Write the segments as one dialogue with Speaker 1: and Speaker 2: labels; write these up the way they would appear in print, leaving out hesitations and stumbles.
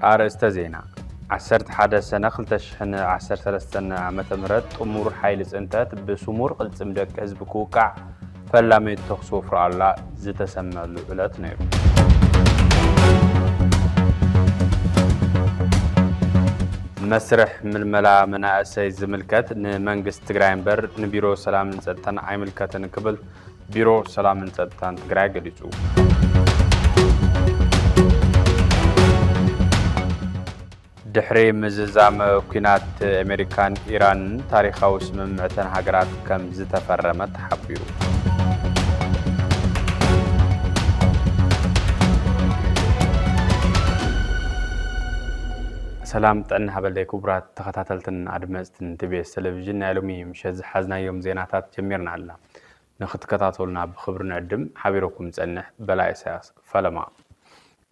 Speaker 1: أرستا زينا عسرت حدث سنة خلتشحن عسر 3 عامة مرات أمور حيلز انتات بسمور قلت مدك حزب كوكع فلامي تخصوف رألا زي تسمى الولايات نيرو مسرح من الملا مناسي زملكات نمنجس تقراينبر نبيرو سلام نزلتان عيملكات نكبل بيرو سلام نزلتان تقراي قليسو دحري مززام كينات أمريكان إيران تاريخ واسم معتن هاجرات كم زتفرمت حبيرو سلام تأنها بلدي كبرات تخطاتلتن عدمزتن تبيس تلفزيون نعلمي مشز حزنا يوم زيناتات جميرنا علا نخد كتاتولنا بخبرنا عدم حبيروكم تأنح بلا إساس فلما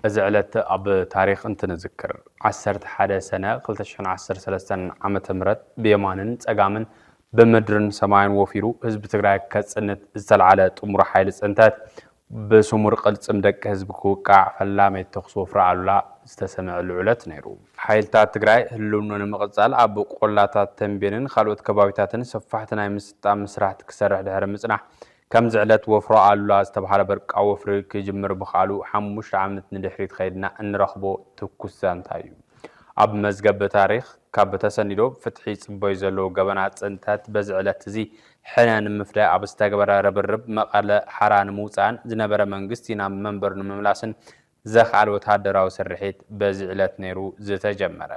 Speaker 1: أزعلت أب تاريخ أنت نذكر عسرت حدا سنة قلتشحن 13 عامة مرت بيمانن تقامن بمدرن سماين وفيرو حزب تقراي كتسنت زلعلت أمور حيلس انتات بسمور قلت مدك حزبكو قاع فلامي تخصوف رعلا استسمع العلت نيرو حيلتات تقراي هلونون مقصال أب قولاتات تنبينن خالوت كباويتاتن سفحتنا يمسطا مسرح تكسرح دهر مصنح كم زعلت وفراء الله استبحال برق أو فريق جمر بخالو حموش عملت ندحريت خيدنا نرخبو تكسان تايو أب مزقب بتاريخ كاب تسندو فتحي صبويزلو قبنات انتات بزعلت زي حنان مفلا أب استقبر ربرب مقال حران موسان زنبر منقستينا منبر نمملاسن زخ على وتهدراو سرحيت بزعلت نيرو زتجمر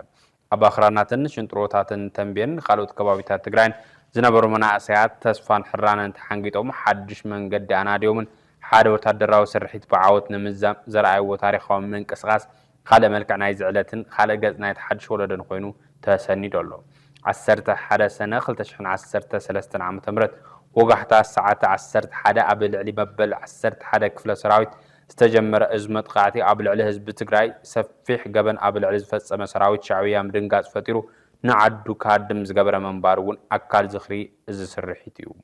Speaker 1: أب أخراناتن شنطروتاتن تنبين خالوت كبابيتات تقراين زنبرو مناسيات تسفان حرانا تحنقيتهم حدش من قد أنا ديومن حاد وتهدراو سرحيت بعاوت نمزام زرعي وتاريخهم من كسغاس خالة ملكعنا يزعلتن خالة قزنا يتحدش ولدن خوينو تساني دولو عسرت حدا سنة خلتشحن عسرت 3 عام تمرت وقحتا الساعات عسرت حدا قبل علي ببل عسرت حدا كفل سراويت استجمر أزمة قاعتي قبل علي حزب تقراي سفيح قبن قبل علي زفتصم سراويت شعبية مدنقاز فتيرو نعدو كادم زقبر منبارون أكال زخري إز سرحيتيو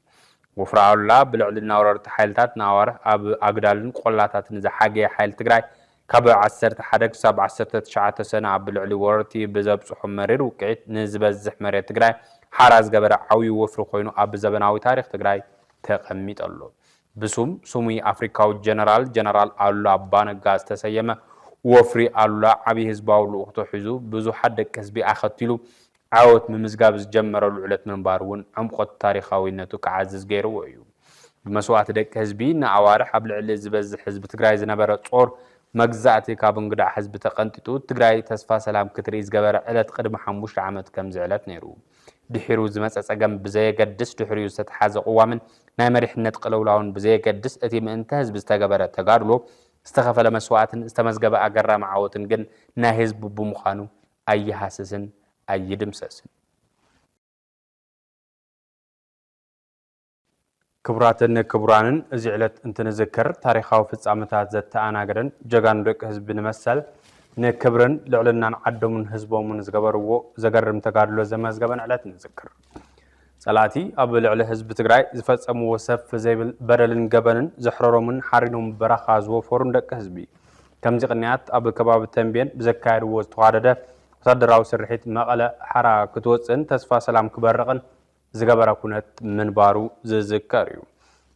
Speaker 1: وفرعوا الله بالعلنا ورارت حيلتات ناوره أب أقدالن قولاتات نزا حاجة حيل تقراي كابع عسرت حدك 19 سنة بالعلي ورارتي بزاب صحو مرير وكعيت نزبز زحمرية تقراي حراز قبر عوي وفر خوينو أب زبناوي تاريخ تقراي تقميت الله بسوم سومي أفريكاو جنرال أولا بانقاز تسيما وفري أولا عبي هزباو لوقتو حزو بزو حدك كسبي أخطيلو عاوت ممزقاب زجمر العلت من بارون عمقت تاريخاوينتو كعزز غيرو ويو بمسوات دك حزبي نعوارح قبل علي زبز حزب تقراي زنبرة صور مجزعتي كابنقدع حزب تقنتتو تقراي تسفا سلام كتريز قبر علت قدم حموش عامت كم زعلت نيرو دحيرو زمس أساقم بزي قدس دحيرو ستحاز قوامن نايمريح نتقلولاون بزي قدس اتي مانتهز بستقبرة تقارلو استخفل مسواتن استمزقب أقرى معاوتن قن ناهز ببو مخانو أي حاسسن أي دمسسن كبراتن كبرانن زعلت انت نذكر تاريخاو فصامتات زتانا غدن جغان دق حزب نمسل نكبرن لعلنا عدمن حزبومن زغبرو زغرم تقادلو زمزغبن علت نذكر صلاتي اب لعل حزب تግራይ زفصمو وسف زيبل بدلن غبنن زحررومن حرينوم برخاز وفورن دق حزبي كمزي قنيات اب كباب تنبين بزكاير وتوادده وتدراو سرحيت مقله حرا كتوصن تسفا سلام كبرقن زغبره كنت منبارو زذكريو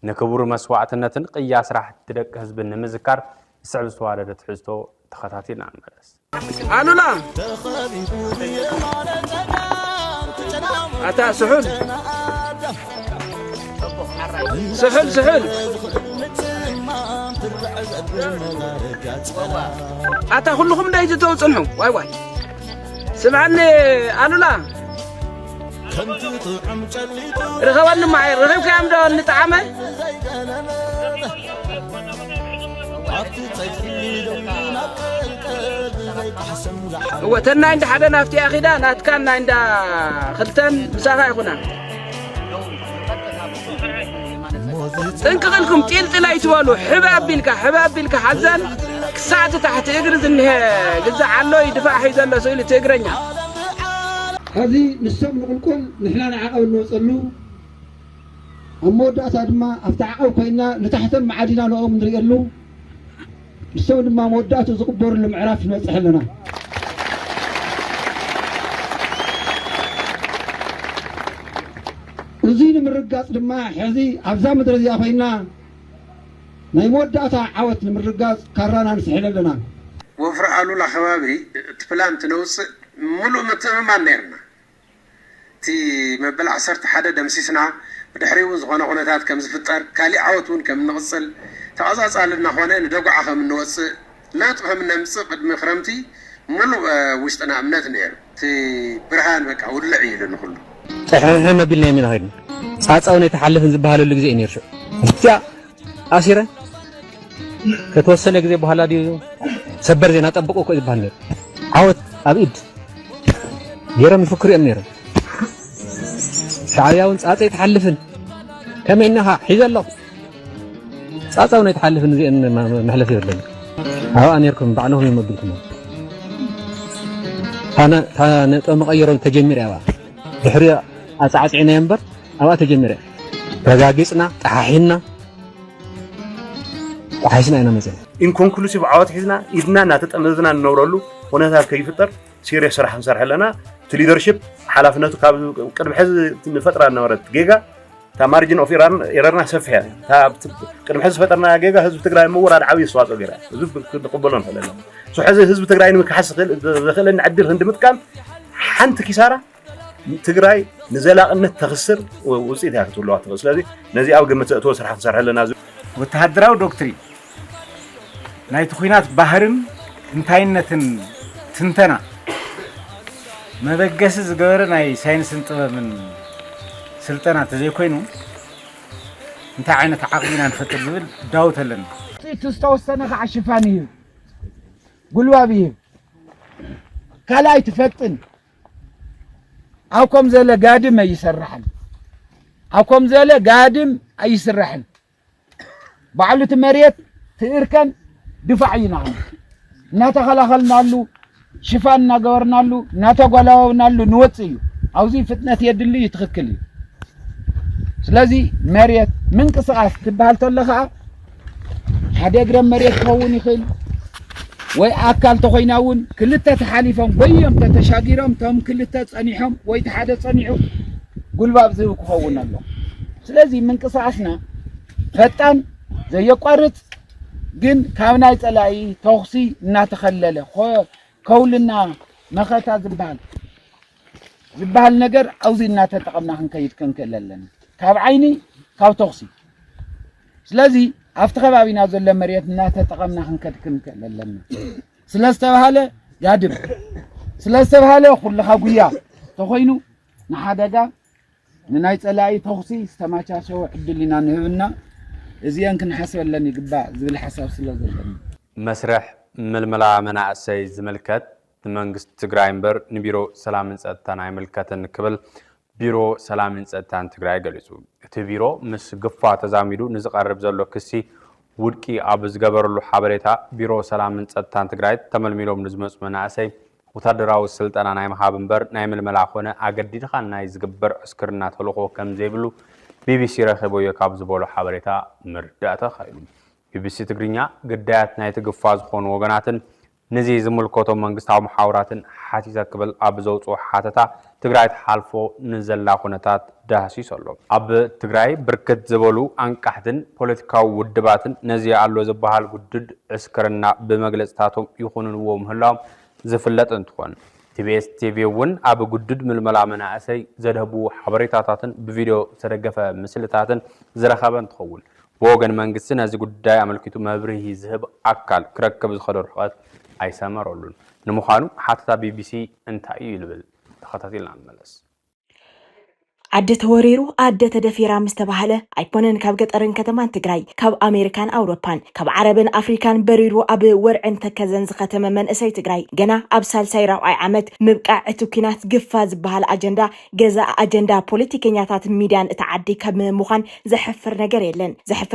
Speaker 1: نكبر مسواعتنتن قياس راح تدق حزب نمذكر سعب سوالده تحزتو تخاتاتينا نملس
Speaker 2: الولا اتا سحول اتا كلكم دايت توصنحو واي سمعني الولا رغوان معي رغيب كام دون نتعامل هو تنا عند حدا نافتي أخي دا ناتكان عند خلتن مسافة يخونا تنقلكم تيل طلا يتوالو حباب بيلك حزن كساعة تحت يقرز انه قزع عنه يدفع حيزان له سويلي تقرنيا
Speaker 3: هذه نسم نقولكم نحن نعقب نوصلو أمودات أدما أفتعقب كينا نتحتم معادنا نقوم نريقلو نسم ما مودات زقبور المعراف نوصح لنا ንምርጋጽ ድማ ሕዚ ኣብዛ ምድሪ እዚኣ ኮይና ናይ መወዳእታ ዓወት ንምርጋጽ ካራና ንስሕል ኣለና
Speaker 4: ወፍሪ ኣሉላ ከባቢ ትፕላን ትነውፅእ ሙሉእ ምትእምማን ነርና እቲ መበል 11 ደምሲስና ብድሕሪው ዝኾነ ኩነታት ከም ዝፍጠር ካሊእ ዓወት እውን ከም ንቕፅል ተቐጻጻልና ኾነ ንደጉዓ ከም ንወፅእ ለውጢ ከም ነምፅእ ቅድሚ ክረምቲ ሙሉእ ውሽጥና እምነት ነይሩ እቲ ብርሃን በቃ ውልዕ ኢሉ ንኩሉ
Speaker 5: صحيح መቢልና የሚና ኸይድና ጻጻው ነው የተሐለፈን ዝበሃለሉ ጊዜ እኔርሽ እዚያ አሲረ ከተወሰነ ጊዜ በኋላ ዲ ሰበር ዜና ጠብቆ እኮ ይባል ነበር ዓወት አብኢድ የረም ፍክር የምነረ ሻዕቢያውን ጻጻ የተሐለፈን ከመይናኻ ሒዘለው ጻጻው ነው የተሐለፈን ዚን መሕለፍ ይበለን አው አኔርኩም ባዕነሁም ይመብልኩም ታነ ጠመቀየረው ተጀሚር ያባ ድሕሪ አጻጻዕና የንበር አባ ተጀሚር ረጋግጽና ጣሒና ጣሒስና ኢና መዘን ኢንኮንክሉሲቭ ዓወት ሒዝና ኢድና እናተጠመዝና እንነብረሉ ሁነታት ከይፍጠር ሲሪየስ ስራሕ እንሰርሕ ኣለና እቲ ሊደርሺፕ ሓላፍነቱ ካብ ቅድሚ ሕዚ ንፈጥራ ነበረት ጌጋ تا مارجن اوف ايران سفيه تا قدم حزب فطرنا جيجا حزب تግራይ ምውራድ ዓብይ አስተዋጽኦ ገይራ ህዝብ ተቀበሎን ፈለና ሶ ሕዚ ህዝብ ትግራይ ንመካሐስል ዘኸለን ዓድል እንድምጥቃም ሓንቲ ኪሳራ ትግራይ ንዘላቅነት ተخسر ውጽኢት ያክትሉዋ ስለዚ ነዚ ኣብ ግምት ተእቶ ስራሕ እንሰርሐለና
Speaker 6: ወተሃደራዊ ዶክትሪን ናይ ትኹናት ባህርን እንታይነትን ትንተና መበገስ ዝገበረ ናይ ሳይንስን ጥበብን سلطنة زي كوينو انت عينك عقلنا نفكر زبل داوت لنا
Speaker 2: تستوسنا عشفانيه قلوا بيه كلاي تفتن اوكم زله قادم يسرحن اوكم زله قادم يسرحن بعلت مريت تيركن دفاعينا ناتخلخلنا له شفاننا قورنا له ناتغلاونا له نوصيو اوزي فتنه يدلي يتخكلي ስለዚህ መሬት ምን ቅስቃስ ትባል ተለኻ ሓደ ግረም መሬት ከውን ይኽእል ወይ አካል ተኾይናውን ክልተ ተሓሊፎም ወይም ተተሻጊሮም ቶም ክልተ ጸኒሖም ወይ ሓደ ጸኒሑ ጉልባብ ዝብ ክኸውን ኣሎ ስለዚህ ምን ቅስቃስና ፈጣን ዘየቋርጥ ግን ካብ ናይ ጸላይ ተኽሲ እናተኸለለ ከውልና መኸታ ዝባል ነገር አውዚ እናተጠቀምና ክንከይድ ከንከለለን ካብ ዓይኒ ካብ ተኽሲ ስለዚ ኣብቲ ከባቢና ዘሎ መሬት እናተጠቀምና ክንከድክም ከለለና ስለስተባሃለ ያድም ስለስተባሃለ ኩልኻ ጉያ ተኾይኑ ንሓደጋ ንናይ ጸላይ ተኽሲ ዝተማቻሸወ ዕድልና ንህብና እዚያን ክንሓስበለን ይግባእ ዝብል ሓሳብ ስለዘለና
Speaker 1: መስርሕ ምልመላ መናእሰይ ዝምልከት መንግስት ትግራይ እምበር ንቢሮ ሰላምን ጸጥታን ኣይምልከትን ክብል ቢሮ ሰላምን ጸጥታን ትግራይ ገሊጹ እቲ ቢሮ ምስ ግፋ ተዛሚዱ ንዝቀርብ ዘሎ ክሲ ውድቂ ኣብ ዝገበረሉ ሓበሬታ ቢሮ ሰላምን ጸጥታን ትግራይ ተመልሚሎም ንዝመጹ መናእሰይ ወታደራዊ ስልጠና ናይ መሃብ እምበር ናይ ምልመላ ኾነ ኣገዲድኻ ናይ ዝግበር ዕስክርና ተልኾ ከም ዘይብሉ ቢቢሲ ረኺቦዮ ካብ ዝበሎ ሓበሬታ ምርዳእታ ኸይሉ ቢቢሲ ትግርኛ ግዳያት ናይ ትግፋ ዝኾኑ ወገናትን ነዚ ዝምልከቶም መንግስታዊ መሓውራትን ሓቲታ ክብል ኣብ ዘውፅኦ ሓተታ ትግራይ ተሓልፎ ንዘላ ኩነታት ዳህሲስ ኣሎ ኣብ ትግራይ ብርክት ዝበሉ አንቃሕትን ፖለቲካዊ ውድባትን ነዚ ኣሎ ዝበሃል ጉድድ ዕስክርና ብመግለጽታቶም ይኹንንዎ ምህላዎም ዝፍለጥ እንትኾን ቲቢኤስ ቲቪ እውን ኣብ ጉድድ ምልመላ መናእሰይ ዘድህቡ ሓበሬታታትን ብቪድዮ ዝተደገፈ ምስልታትን ዝረኸበ እንትኸውን ብወገን መንግስቲ ነዚ ጉዳይ ኣመልኪቱ መብርሂ ዝህብ ኣካል ክረክብ ዝኸዶ ርሕቀት ኣይሰመረሉን ንምዃኑ ሓተታ ቢቢሲ እንታይ እዩ ይብል ተኸታቲልና እንመለስ
Speaker 7: عدة توريرو عدة تدفيرا مستباهلة أيقونن كاب قطرن كتمان تجراي كاب أمريكان أوروبان كاب عربن أفريكان بريرو أب ورعن تكزن زختم من أسي تجراي جنا أبسال سيرا أي عمد مبقى اتوكينات قفاز بهال أجندا جزاء أجندا بوليتيكينياتات ميدان تعدي كاب مخان زحفر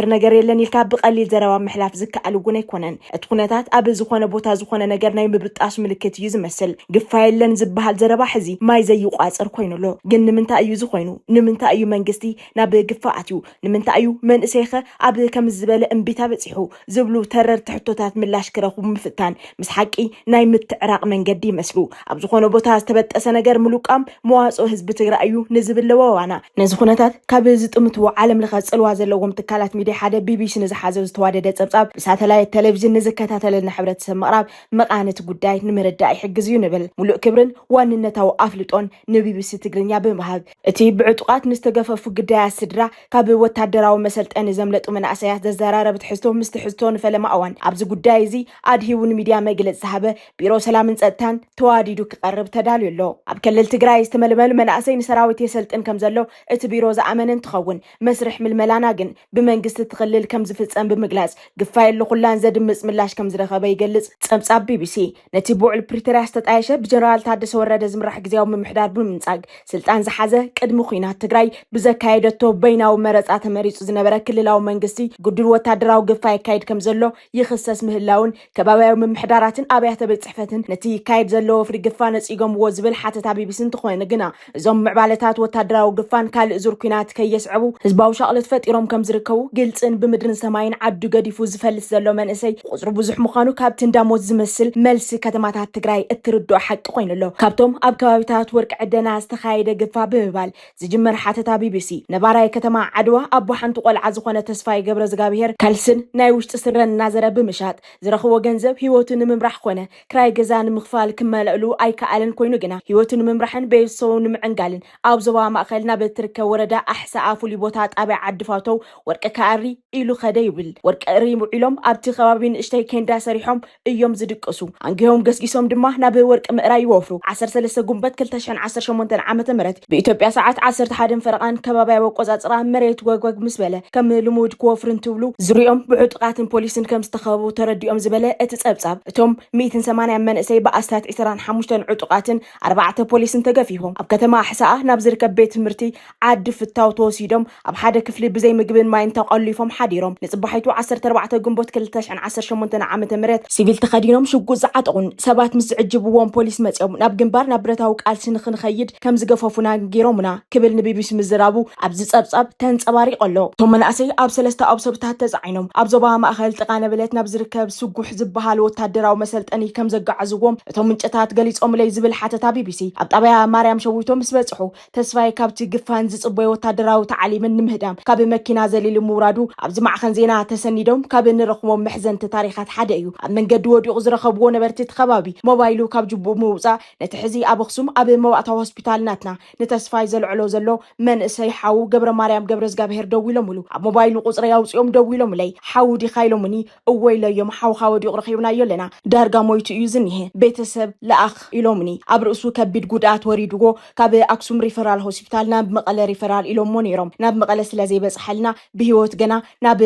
Speaker 7: نجريلن يلكاب بقليل زروا محلاف زكا ألوجنا يكونن اتخونتات أب زخونة بوتا زخونة نجرنا يمبرتاش ملكت يزمسل قفايلن زبهال زروا حزي ما يزيق أسر كوينو لو جن من تأيو زخوين ኮይኑ ንምንታይ እዩ መንግስቲ ናብ ግፋኣትዩ ንምንታይ እዩ መንእሰይኸ ኣብ ከም ዝበለ እንቢታ በፂሑ ዝብሉ ተረርቲ ሕቶታት ምላሽ ክረኽቡ ምፍታን ምስ ሓቂ ናይ ምትዕራቕ መንገዲ ይመስሉ ኣብ ዝኾነ ቦታ ዝተበጠሰ ነገር ምሉቃም መዋጽኦ ህዝቢ ትግራይ እዩ ንዝብለዎ ዋና ነዚ ኩነታት ካብ ዝጥምትዎ ዓለም ለኸ ጽልዋ ዘለዎም ትካላት ሚድያ ሓደ ቢቢሲ ንዝሓዘ ዝተዋደደ ጸብጻብ ብሳተላይት ቴሌቪዥን ንዝከታተለልና ሕብረተሰብ ምቕራብ መቃነት ጉዳይ ንምርዳእ ይሕግዝ እዩ ንብል ሙሉእ ክብርን ዋንነታዊ ኣፍልጦን ንቢቢሲ ትግርኛ ብምሃብ እቲ ብዕጡቃት ንዝተገፈፉ ግዳያት ስድራ ካብ ወታደራዊ መሰልጠኒ ዘምለጡ መናእሰያት ዘዘራረብ ትሕዝቶ ምስ ትሕዝቶ ንፈለማ እዋን ኣብዚ ጉዳይ እዚ ኣድሂውን ሚድያ መግለጽ ዝሃበ ቢሮ ሰላምን ጸጥታን ተዋዲዱ ክቐርብ ተዳልዩ ኣሎ ኣብ ክልል ትግራይ ዝተመልመሉ መናእሰይ ንሰራዊት የሰልጥን ከም ዘሎ እቲ ቢሮ ዝኣመነ እንትኸውን መስርሕ ምልመላና ግን ብመንግስቲ ትኽልል ከም ዝፍጸም ብምግላጽ ግፋይ ኩላን ዘድምጽ ምላሽ ከም ዝረኸበ ይገልጽ ጸብጻብ ቢቢሲ ነቲ ብውዕል ፕሪቶሪያ ዝተጣየሸ ብጀነራል ታደሰ ወረደ ዝምራሕ ጊዜያዊ ምምሕዳር ብምንጻግ ስልጣን ዝሓዘ ቅድሚ ኩናት ትግራይ ብዘካየደቶ በይናዊ መረጻ ተመሪጹ ዝነበረ ክልላዊ መንግስቲ ጉዱል ወታደራዊ ግፋይ ይካየድ ከም ዘሎ ይኽሰስ ምህላውን ከባቢያዊ ምምሕዳራትን ኣብያተ ቤት ጽሕፈትን ነቲ ይካየድ ዘለዎ ፍሪ ግፋ ነጺጎምዎ ዝብል ሓተታ ቢቢሲ እንትኾነ ግና እዞም ምዕባለታት ወታደራዊ ግፋን ካልእ ዙር ኩናት ከየስዕቡ ህዝባዊ ሻቕለት ፈጢሮም ከም ዝርከቡ ግልጽን ብምድርን ሰማይን ዓዱ ገዲፉ ዝፈልስ ዘሎ መንእሰይ ቁጽሩ ብዙሕ ምዃኑ ካብቲ እንዳሞት ዝመስል መልሲ ከተማታት ትግራይ እትርድኦ ሓቂ ኮይኑ ኣሎ ካብቶም ኣብ ከባቢታት ወርቂ ዕደና ዝተኻየደ ግፋ ብምባል ዝጅመር ሓተታ ቢቢሲ ነባራይ ከተማ ዓድዋ ኣቦ ሓንቲ ቆልዓ ዝኾነ ተስፋይ ገብረ ዝጋብሔር ካልስን ናይ ውሽጢ ስረን እናዘረ ብምሻጥ ዝረኽቦ ገንዘብ ህይወቱ ንምምራሕ ኮነ ክራይ ገዛ ንምኽፋል ክመልእሉ ኣይከኣልን ኮይኑ ግና ህይወቱ ንምምራሕን ቤተሰቡ ንምዕንጋልን ኣብ ዞባ ማእኸል ናብ እትርከብ ወረዳ ኣሕሳ ኣፍሉይ ቦታ ጣብያ ዓድፋተው ወርቂ ከኣሪ ኢሉ ኸደ ይብል ወርቂ እሪ ውዒሎም ኣብቲ ከባቢ ንእሽተይ ኬንዳ ሰሪሖም እዮም ዝድቅሱ አንጊሆም ገስጊሶም ድማ ናብ ወርቂ ምዕራይ ይወፍሩ 13 ጉንበት 2018 ዓመተ ምህረት በኢትዮጵያ ሰዓት 11 ፈረቓን ከባቢያዊ ቆጻጽራ መሬት ወግወግ ምስ በለ ከም ልሙድ ክወፍርን ትብሉ ዝርዮም ብዕጡቃትን ፖሊስን ከም ዝተኸበቡ ተረዲኦም ዝበለ እቲ ጸብጻብ እቶም 180 መንእሰይ በኣስታት 25 ዕጡቃትን 4 ፖሊስን ተገፊፎም ኣብ ከተማ ኣሕሳኣ ናብ ዝርከብ ቤት ትምህርቲ ዓዲ ፍታው ተወሲዶም ኣብ ሓደ ክፍሊ ብዘይ ምግብን ማይን ተቐሊፎም ሓዲሮም ንጽባሒቱ 14 ጉንበት 2018 ዓመተ ምህረት ሲቪል ተኸዲኖም ሽጉጥ ዝዓጠቑን ሰባት ምስ ዝዕጅብዎም ፖሊስ መጽኦም ናብ ግንባር ናብ ብረታዊ ቃልሲ ንኽንኸይድ ከም ዝገፈፉና ጌሮምና ክብል ንቢቢሲ ምዝራቡ ኣብዚ ጸብጻብ ተንጸባሪቕ ኣሎ እቶም መናእሰይ ኣብ 3 ኣውቶቡሳት ተጻዒኖም ኣብ ዞባ ማእኸል ጥቃ ነበለት ናብ ዝርከብ ስጉሕ ዝበሃል ወታደራዊ መሰልጠኒ ከም ዘጋዓዝዎም እቶም ምንጭታት ገሊጾም ለይ ዝብል ሓተታ ቢቢሲ ኣብ ጣብያ ማርያም ሸዊቶ ምስ በጽሑ ተስፋይ ካብቲ ግፋን ዝጽበዩ ወታደራዊ ተዓሊምን ንምህዳም ካብ መኪና ዘሊሉ ምውራዱ ኣብዚ ማዕኸን ዜና ተሰኒዶም ካብ ንረኽቦም መሕዘንቲ ታሪኻት ሓደ እዩ ኣብ መንገዲ ወዲቑ ዝረኸብዎ ነበርቲ ከባቢ ሞባይሉ ካብ ጅቡእ ምውፃእ ነቲ ሕዚ ኣብ ኣኽሱም ኣብ መባእታዊ ሆስፒታል ናትና ንተስፋይ ዘልዕሎ ዘሎ መንእሰይ ሓው ገብረ ማርያም ገብረ ዝጋብሔር ደው ኢሎምሉ ኣብ ሞባይሉ ቁጽሪ ያውፅኦም ደው ኢሎም ለይ ሓው ዲኻ ኢሎምኒ እወይ ለዮም ሓውኻ ወዲቑ ረኺብናዮ ኣለና ዳርጋ ሞይቱ እዩ ዝኒሄ ቤተሰብ ለኣኽ ኢሎምኒ ኣብ ርእሱ ከቢድ ጉድኣት ወሪድዎ ካብ ኣክሱም ሪፈራል ሆስፒታል ናብ መቐለ ሪፈራል ኢሎሞ ነይሮም ናብ መቐለ ስለ ዘይበጽሐልና ብሂወት ገና ናብ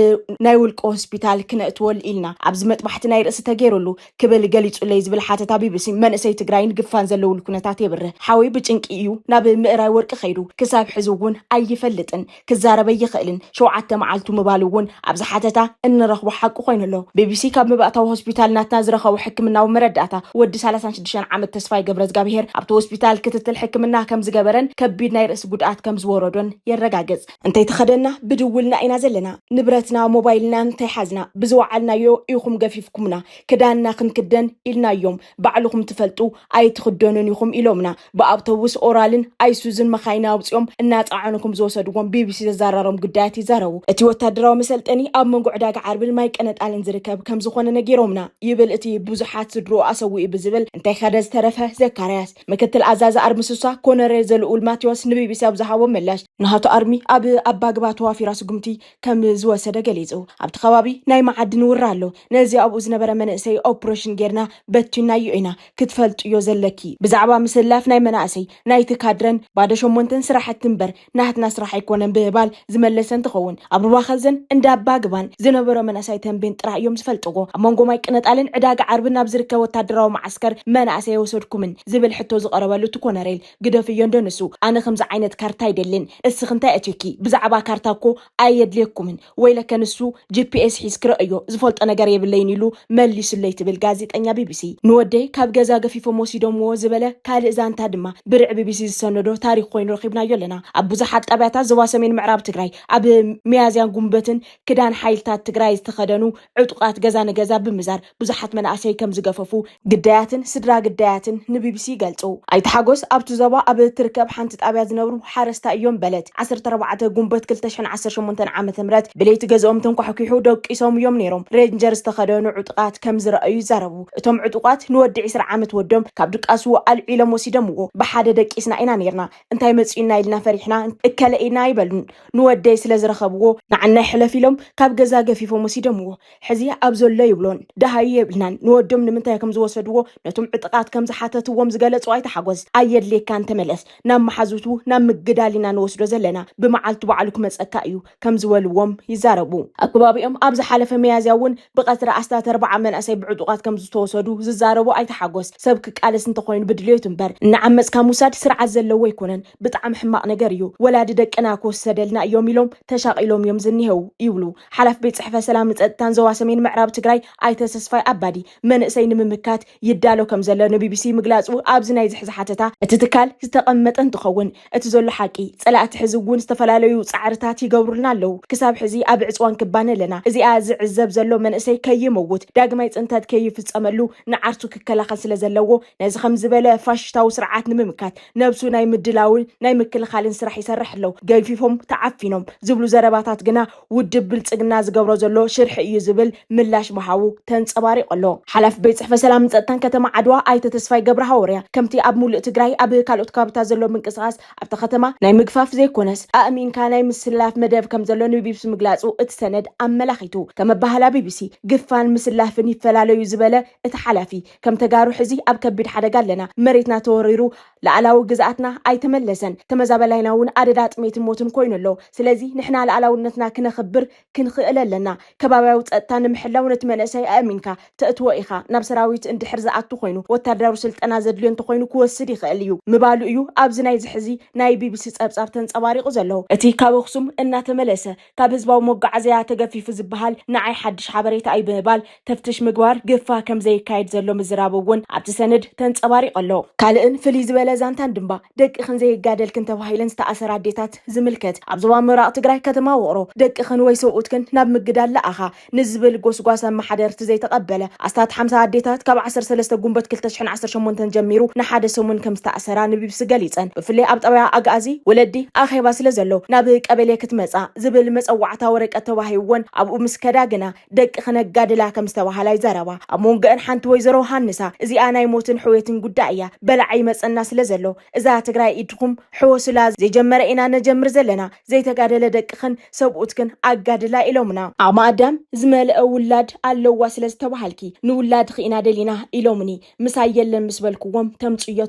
Speaker 7: ናይ ውልቆ ሆስፒታል ክነእትወል ኢልና ኣብዚ መጥባሕቲ ናይ ርእሲ ተገይሩሉ ክብል ገሊጹ ለይ ዝብል ሓተታ ቢቢሲ መንእሰይ ትግራይን ግፋን ዘለውሉ ኩነታት የብርህ ሓዊ ብጭንቂ እዩ ናብ ምዕራይ ወርቂ ኸይዱ ክሳብ ሕዚ እውን ኣይፈልጥን ክዛረበ ይኽእልን 7 መዓልቱ ምባሉ እውን ኣብዚ ሓተታ እንረኽቦ ሓቂ ኮይኑ ኣሎ ቢቢሲ ካብ መባእታዊ ሆስፒታል ናትና ዝረኸቡ ሕክምናዊ መረዳእታ ወዲ 36 ዓመት ተስፋይ ገብረ ዝጋብሔር ኣብቲ ሆስፒታል ክትትል ሕክምና ከም ዝገበረን ከቢድ ናይ ርእሲ ጉድኣት ከም ዝወረዶን የረጋግጽ እንታይ ተኸደና ብድውልና ኢና ዘለና ንብረትና ሞባይልና እንታይ ሓዝና ብዝወዓልናዮ ኢኹም ገፊፍኩምና ክዳንና ክንክደን ኢልናዮም ባዕልኹም ትፈልጡ ኣይትኽደኑን ኢኹም ኢሎምና ብኣውቶቡስ ኦራልን ኣይሱዝን መኻይና ኣውፅኦም እናጻዕኑኩም ዝወሰድዎም ቢቢሲ ዘዛረሮም ጉዳያት ይዛረቡ እቲ ወታደራዊ መሰልጠኒ ኣብ መንጎ ዕዳጋ ዓርብን ማይ ቀነጣልን ዝርከብ ከም ዝኾነ ነጊሮምና ይብል እቲ ብዙሓት ስድሮ ኣሰዊኡ ብዝብል እንታይ ኸደ ዝተረፈ ዘካርያስ ምክትል ኣዛዚ ኣርሚ ስሳ ኮነሬል ዘልኡል ማቴዎስ ንቢቢሲ ኣብ ዝሃቦ ምላሽ ንሃቶ ኣርሚ ኣብ ኣባግባ ተዋፊራ ስጉምቲ ከም ዝወሰደ ገሊጹ ኣብቲ ከባቢ ናይ መዓድን ውራ ኣሎ ነዚ ኣብኡ ዝነበረ መንእሰይ ኦፕሬሽን ጌርና በቲናዮ ኢና ክትፈልጥዮ ዘለኪ ብዛዕባ ምስላፍ ናይ መናእሰይ ናይቲ ካድረን ባደ 8 ስራሕቲ እምበር ናትና ስራሕ ኣይኮነን ብባል ዝመለሰን ትኸውን ኣብ ሩባኸልዘን እንዳ ኣባግባን ዝነበረ መናእሰይ ተንቤን ጥራሕ እዮም ዝፈልጥዎ ኣብ መንጎ ማይ ቅነጣልን ዕዳጋ ዓርብን ኣብ ዝርከብ ወታደራዊ ማዓስከር መናእሰይ ወሰድኩምን ዝብል ሕቶ ዝቐረበሉ ኮነሬል ግደፍዮ እንደንሱ ኣነ ከምዚ ዓይነት ካርታ አይደልን እስኺ እንታይ እትኪ ብዛዕባ ካርታ እኮ ኣየድልየኩምን ወይ ለከንሱ ጂፒኤስ ሒዝ ክርእዮ ዝፈልጦ ነገር የብለይን ኢሉ መሊሱለይ ትብል ጋዜጠኛ ቢቢሲ ንወደይ ካብ ገዛ ገፊፎም ወሲዶምዎ ዝበለ ካልእ ዛንታ ድማ ብርዕ ቢቢሲ ዝሰነዶ ታሪክ ኮይኑ ረኺቡ ዘጊብናዮ ኣለና ኣብ ብዙሓት ጣብያታት ዞባ ሰሜን ምዕራብ ትግራይ ኣብ ሚያዝያን ጉንበትን ክዳን ሓይልታት ትግራይ ዝተኸደኑ ዕጡቃት ገዛ ንገዛ ብምዛር ብዙሓት መናእሰይ ከም ዝገፈፉ ግዳያትን ስድራ ግዳያትን ንቢቢሲ ገልጹ። ኣይተሓጎስ ኣብቲ ዞባ ኣብ ትርከብ ሓንቲ ጣብያ ዝነብሩ ሓረስታ እዮም በለት 14 ጉንበት 2018 ዓመተ ምህረት ብለይቲ ገዝኦም ተንኳሕኪሑ ደቂሶም እዮም ነይሮም ሬንጀር ዝተኸደኑ ዕጡቃት ከም ዝረኣዩ ይዛረቡ። እቶም ዕጡቃት ንወዲ 20 ዓመት ወዶም ካብ ድቃሱ ኣልዒሎም ወሲደምዎ ብሓደ ደቂስና ኢና ነርና እንታይ መጽኢና ኢልና ፈሪሕና እከለኢና ይበሉን ንወደይ ስለ ዝረኸብዎ ንዓና ይሕለፍ ኢሎም ካብ ገዛ ገፊፎም ወሲደምዎ ሕዚ ኣብ ዘሎ ይብሎን ደሃይ የብልናን ንወዶም ንምንታይ ከም ዝወሰድዎ ነቶም ዕጡቃት ከም ዝሓተትዎም ዝገለጹ ኣይተሓጎስ ኣየድሌካን ተመለስ ናብ መሓዙቱ ናብ ምግዳሊና ንወስዶ ዘለና ብመዓልቱ በዓሉ ክመጸካ እዩ ከም ዝበልዎም ይዛረቡ። ኣከባቢኦም ኣብ ዝሓለፈ ሚያዝያ እውን ብቀትሪ ኣስታት 4 መናእሰይ ብዕጡቃት ከም ዝተወሰዱ ዝዛረቡ ኣይተሓጎስ ሰብ ክቃለስ እንተኮይኑ ብድልዮት እምበር ንዓመጽካ ሙሳድ ስርዓት ዘለዎ ይኮነን ብጣዕሚ ሕማቅ ነገር እዩ ወላዲ ደቅና ክወሰደልና እዮም ኢሎም ተሻቂሎም እዮም ዝኒሄው ይብሉ ሓላፍ ቤት ጽሕፈት ሰላም ጸጥታን ዞባ ሰሜን ምዕራብ ትግራይ ኣይተ ተስፋይ ኣባዲ መንእሰይ ንምምካት ይዳሎ ከም ዘሎ ንቢቢሲ ምግላጹ ኣብዚ ናይ ዝሕዝሓተታ እቲ ትካል ዝተቐመጠ እንትኸውን እቲ ዘሎ ሓቂ ጸላእቲ ሕዝውን ዝተፈላለዩ ጻዕርታት ይገብሩልና ኣለው ክሳብ ሕዚ ኣብ ዕጽዋን ክባነ ኣለና እዚኣ ዝዕዘብ ዘሎ መንእሰይ ከይመውት ዳግማይ ጽንተት ከይፍጸመሉ ንዓርቱ ክከላኸል ስለ ዘለዎ ነዚ ከም ዝበለ ፋሽስታዊ ስርዓት ንምምካት ነብሱ ናይ ምድላውን ናይ ምክልኻልን ስራሕ ይሰርሕ ኣለው ገፊፎም ተዓፊኖም ዝብሉ ዘረባታት ግና ውድብ ብልጽግና ዝገብሮ ዘሎ ሽርሒ እዩ ዝብል ምላሽ መሃቡ ተንጸባሪቕ ኣሎ። ሓላፍ ቤት ጽሕፈት ሰላም ጸጥታን ከተማ ዓድዋ ኣይተ ተስፋይ ገብረ ሃወርያ ከምቲ ኣብ ሙሉእ ትግራይ ኣብ ካልኦት ከባቢታት ዘሎ ምንቅስቓስ ኣብታ ከተማ ናይ ምግፋፍ ዘይኮነስ ኣእሚንካ ናይ ምስላፍ መደብ ከም ዘሎ ንቢቢሲ ምግላጹ እቲ ሰነድ ኣመላኺቱ ከም ባህላ ቢቢሲ ግፋን ምስላፍን ይፈላለዩ ዝበለ እቲ ሓላፊ ከም ተጋሩ ሕዚ ኣብ ከቢድ ሓደጋ ኣለና መሬትና ተወሪሩ ላዕላዊ ግዛኣትና ኣይተመለሰን ተመዛበላይና እውን ኣደዳ ጥሜትን ሞትን ኮይኑ ኣሎ ስለዚ ንሕና ላዕላውነትና ክነኽብር ክንኽእል ኣለና ከባቢያዊ ጸጥታ ንምሕላው ነቲ መንእሰይ ኣእሚንካ ተእትዎ ኢኻ ናብ ሰራዊት እንድሕር ዝኣቱ ኮይኑ ወታደራዊ ስልጠና ዘድልዮ እንተኮይኑ ክወስድ ይኽእል እዩ ምባሉ እዩ ኣብዚ ናይ ዝሕዚ ናይ ቢቢሲ ጸብጻብ ተንጸባሪቑ ዘሎ እቲ ካብ ኣኽሱም እናተመለሰ ካብ ህዝባዊ መጓዓዝያ ተገፊፉ ዝበሃል ንዓይ ሓድሽ ሓበሬታ ኣይ ብምባል ተፍትሽ ምግባር ግፋ ከም ዘይካየድ ዘሎ ምዝራብ እውን ኣብቲ ሰነድ ተንጸባሪቑ ኣሎ። ካልእን ፍልይ ዝበለ ዛንታን ድምባ ደቅኽን ዘይጋደልክን ተባሂለን ዝተኣሰራ ኣዴታት ዝምልከት ኣብ ዞባ ምብራቕ ትግራይ ከተማ ውቕሮ ደቅኽን ወይ ሰብኡትክን ናብ ምግዳል ለኣኻ ንዝብል ጎስጓሳ ማሕደርቲ ዘይተቐበለ ኣስታት 50 ኣዴታት ካብ 13 ጉንበት 2018 ጀሚሩ ንሓደ ሰሙን ከም ዝተኣሰራ ንቢቢሲ ገሊፀን ብፍላይ ኣብ ጣብያ ኣጋዚ ወለዲ ኣኼባ ስለ ዘሎ ናብ ቀበሌ ክትመጻ ዝብል መፀዋዕታ ወረቀት ተባሂወን ኣብኡ ምስከዳ ግና ደቅኽን ኣጋድላ ከም ዝተባሃላ ይዛረባ ኣብ መንጎአን ሓንቲ ወይዘሮ ሃንሳ እዚኣ ናይ ሞትን ሕወትን ጉዳይ እያ በላዓይ መጸና ስለ ዘሎ እዛ ትግራይ ኢድኩም ሕወስላ ዘይጀመረ ኢና ነጀምር ዘለና ዘይተጋደለ ደቅኽን ሰብኡትክን ኣጋድላ ኢሎምና ኣብ ማዳም ዝመልአ ውላድ ኣለዋ ስለ ዝተባሃልኪ ንውላድ ኺኢና ደሊና ኢሎምኒ ምሳየለን ምስበልክዎም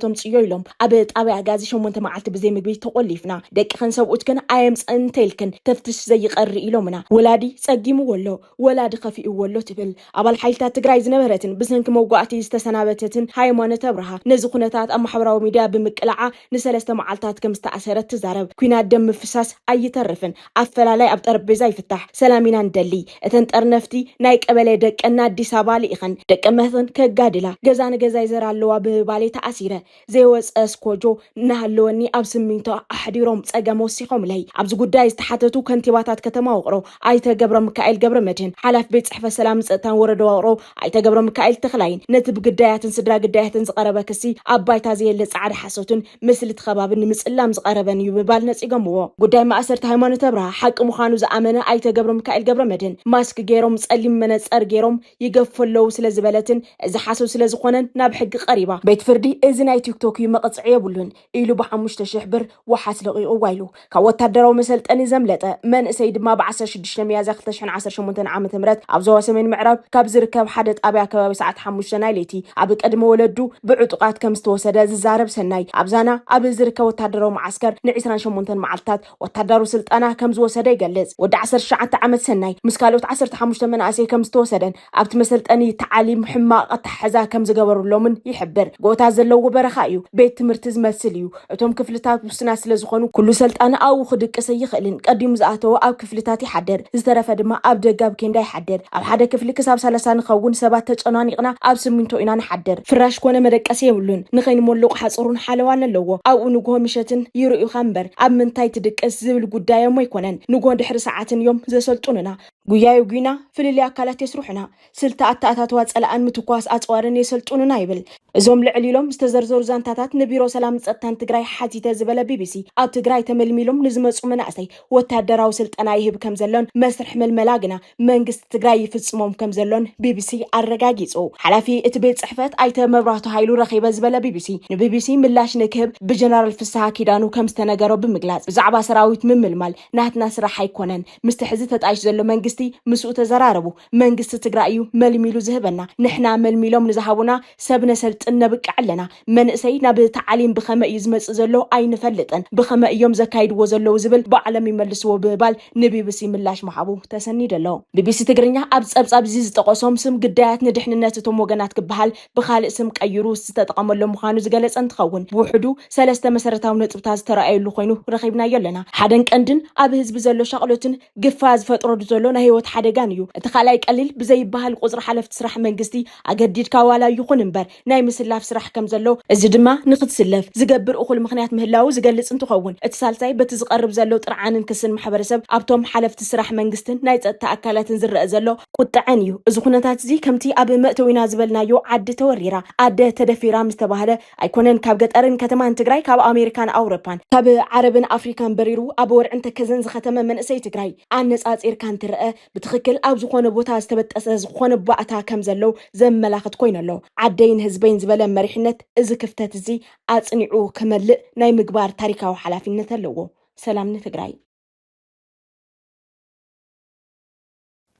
Speaker 7: ተምጽዮ ኢሎም ኣብ ጣብያ ጋዚ 8 መዓልቲ ብዘይ ምግቢ ተቆሊፍና ደቅኽን ሰብኡትክን ኣየምጽን ተልክን ተፍትሽ ዘይቀሪ ኢሎምና ወላዲ ጸጊሙ ወሎ ወላዲ ኸፊኡ ወሎ ትብል ኣባል ሓይልታት ትግራይ ዝነበረትን ብሰንኪ መጓዕቲ ዝተሰናበተትን ሃይማኖት አብርሃ ነዚ ኩነታት ኣብ ማሕበራዊ ሚድያ ብምቅላዓ ንሰለስተ መዓልታት ከም ዝተኣሰረት ትዛረብ ኩናት ደም ምፍሳስ ኣይተርፍን ኣፈላላይ ኣብ ጠረጴዛ ይፍታሕ ሰላሚና እንደሊ እተን ጠርነፍቲ ናይ ቀበሌ ደቀና አዲስ አበባ ልኢኸን ደቀመህን ከጋድላ ገዛ ንገዛ ይዘራ ኣለዋ ብባሌ ተኣሲረ ዘይወፀስ ኮጆ ናሃለወኒ ኣብ ስሚንቶ ኣሕዲሮም ጸገም ወሲኾም ለይ ኣብዚ ጉዳይ ዝተሓተቱ ከንቲባታት ከተማ ውቕሮ ኣይተ ገብረ ሚካኤል ገብረ መድህን ሓላፍ ቤት ጽሕፈት ሰላም ጸጥታን ወረዳ ውቕሮ ኣይተ ገብረ ሚካኤል ተኽላይን ነቲ ብግዳያትን ስድራ ግዳያትን ዝቀረበ ክሲ ኣባይታ ዘየለ ጻዕዳ ሓሶትን ምስሊ ተኸባብን ንምጽላም ዝቀረበን እዩ ብባል ነጺገምዎ ጉዳይ ማእሰርቲ ሃይማኖት አብርሃ ሓቂ ምዃኑ ዝኣመነ ኣይተ ገብረ ሚካኤል ገብረ መድህን ማስክ ገይሮም ጸሊም መነጸር ገይሮም ይገፈለው ስለ ዝበለትን እዚ ሓሶብ ስለ ዝኾነን ናብ ሕጊ ቀሪባ ቤት ፍርዲ እዚ ናይ ቲክቶክ መቅጽዕ የብሉን ኢሉ ብ5000 ብር ወሓስ ለቂቑ ዋይሉ ካብ ወታደራዊ መሰልጠኒ ዘምለጠ መንእሰይ ድማ ብ16 ሚያዝያ 2018 ዓመተ ምህረት ኣብ ዞባ ሰሜን ምዕራብ ካብ ዝርከብ ሓደ ጣብያ ከባቢ ሰዓት 5 ናይ ለይቲ ኣብ ቀድሞ ወለዱ ብዕጡቃት ከም ዝተወሰደ ዝዛረብ ሰናይ ኣብዛና ኣብ ዝርከብ ወታደራዊ ማዓስከር ን28 መዓልታት ወታደራዊ ስልጠና ከም ዝወሰደ ይገልጽ ወዲ 19 ዓመት ሰናይ ምስ ካልኦት 15 መናእሰይ ከም ዝተወሰደን ኣብቲ መሰልጠኒ ተዓሊም ሕማቕ ኣተሓዛ ከም ዝገበሩሎምን ይሕብር ጎታ ዘለዎ በረኻ እዩ ቤት ትምህርቲ ዝመስል እዩ እቶም ክፍልታት ውስናት ስለ ዝኾኑ ኩሉ ሰልጣን ኣብኡ ክድቅስ ይኽእልን ቀዲሙ ዝኣተወ ኣብ ክፍልታት ይሓደር ዝተረፈ ድማ ኣብ ደጋብ ኬንዳ ይሓደር ኣብ ሓደ ክፍሊ ክሳብ 30 ንኸውን ሰባት ተጨናኒቕና ኣብ ስሚንቶ ኢና ንሓደር ፍራሽ ኮነ መደቀሲ የብሉን ንኸይንመለቑ ሓፀሩን ሓለዋን ኣለዎ ኣብኡ ንግሆ ምሸትን ሰዓትን ይርእዩ ኸምበር ኣብ ምንታይ ትድቀስ ዝብል ጉዳዮም ኣይኮነን ንጎን ድሕሪ ሰዓትን እዮም ዘሰልጡንና ጉያዩ ጉና ፍልሊ ኣካላት የስሩሕና ስልታ ኣታኣታትዋ ጸላኣን ምትኳስ ኣጽዋርን የሰልጡንና ይብል እዞም ልዕል ኢሎም ዝተዘርዘሩ ዛንታታት ንቢሮ ሰላም ጸጥታን ትግራይ ሓቲተ ዝበለ ቢቢሲ ኣብ ትግራይ ተመልሚሎም ንዝመጹ መናእሰይ ወታደራዊ ስልጠና ይህብ ከም ዘሎን መስርሕ መልመላ ግና መንግስቲ ትግራይ ይፍጽሞም ከም ዘሎን ቢቢሲ ኣረጋጊጹ ሓላፊ እቲ ቤት ጽሕፈት ኣይተ መብራህቱ ኃይሉ ረኺበ ዝበለ ቢቢሲ ንቢቢሲ ምላሽ ንክህብ ብጀነራል ፍስሓ ኪዳኑ ከም ዝተነገሮ ብምግላጽ ብዛዕባ ሰራዊት ምምልማል ናትና ስራሕ ኣይኮነን ምስቲ ሕዚ ተጣይሽ ዘሎ መንግስቲ ምስኡ ተዘራረቡ መንግስቲ ትግራይ እዩ መልሚሉ ዝህበና ንሕና መልሚሎም ንዝሃቡና ሰብ ነሰልጥን ነብቅ ኣለና መንእሰይ ናብ ተዓሊም ብኸመ እዩ ዝመጽእ ዘሎ ኣይንፈልጥን ብኸመ እዮም ዘካይድዎ ዘለው ዝብል በዓለም ይመልስዎ ብባል ንቢቢሲ ምላሽ መሓቡ ተሰኒደሎ ቢቢሲ ትግርኛ ኣብ ጸብጻብ እዚ ዝጠቆሶም ስም ግዳያት ንድሕንነት እቶም ወገናት ክበሃል ብኻልእ ስም ቀይሩ ዝተጠቀመሎ ምዃኑ ዝገለጸ እንትኸውን ውሕዱ ሰለስተ መሰረታዊ ነጥብታት ዝተረኣየሉ ኮይኑ ረኺብናዮ ኣለና ሓደን ቀንድን ኣብ ህዝቢ ዘሎ ሸቕሎትን ግፋ ዝፈጥሮ ዘሎ ናይ ህይወት ሓደጋን እዩ እቲ ካልኣይ ቀሊል ብዘይበሃል ቁጽሪ ሓለፍቲ ስራሕ መንግስቲ ኣገዲድካ ዋላ ይኹን እምበር ናይ ምስላፍ ስራሕ ከም ዘሎ እዚ ድማ ንኽትስለፍ ዝገብር እኹል ምኽንያት ምህላው ዝገልጽ እንትኸውን እቲ ሳልሳይ በቲ ዝቐርብ ዘሎ ጥርዓንን ክስን ማሕበረሰብ ኣብቶም ሓለፍቲ ስራሕ መንግስትን ናይ ጸጥታ ኣካላትን ዝረአ ዘሎ ቁጥዐን እዩ እዚ ኩነታት እዚ ከምቲ ኣብ መእተዊና ዝበልናዮ ዓዲ ተወሪራ ኣደ ተደፊራ ምስተባህለ ኣይኮነን ካብ ገጠርን ከተማን ትግራይ ካብ ኣሜሪካን ኣውሮፓን ካብ ዓረብን ኣፍሪካን በሪሩ ኣብ ወርዕን ተከዘን ዝኸተመ መንእሰይ ትግራይ ኣነጻጺርካ እንትርአ ብትኽክል ኣብ ዝኾነ ቦታ ዝተበጠሰ ዝኾነ ባእታ ከም ዘለው ዘመላኽት ኮይነሎ ዓደይን ህዝበይን ዝበለ መሪሕነት እዚ ክፍተት እዚ ኣጽኒዑ ከመልእ ናይ ምግባር ታሪካዊ ሓላፊነት ኣለዎ ሰላም ንትግራይ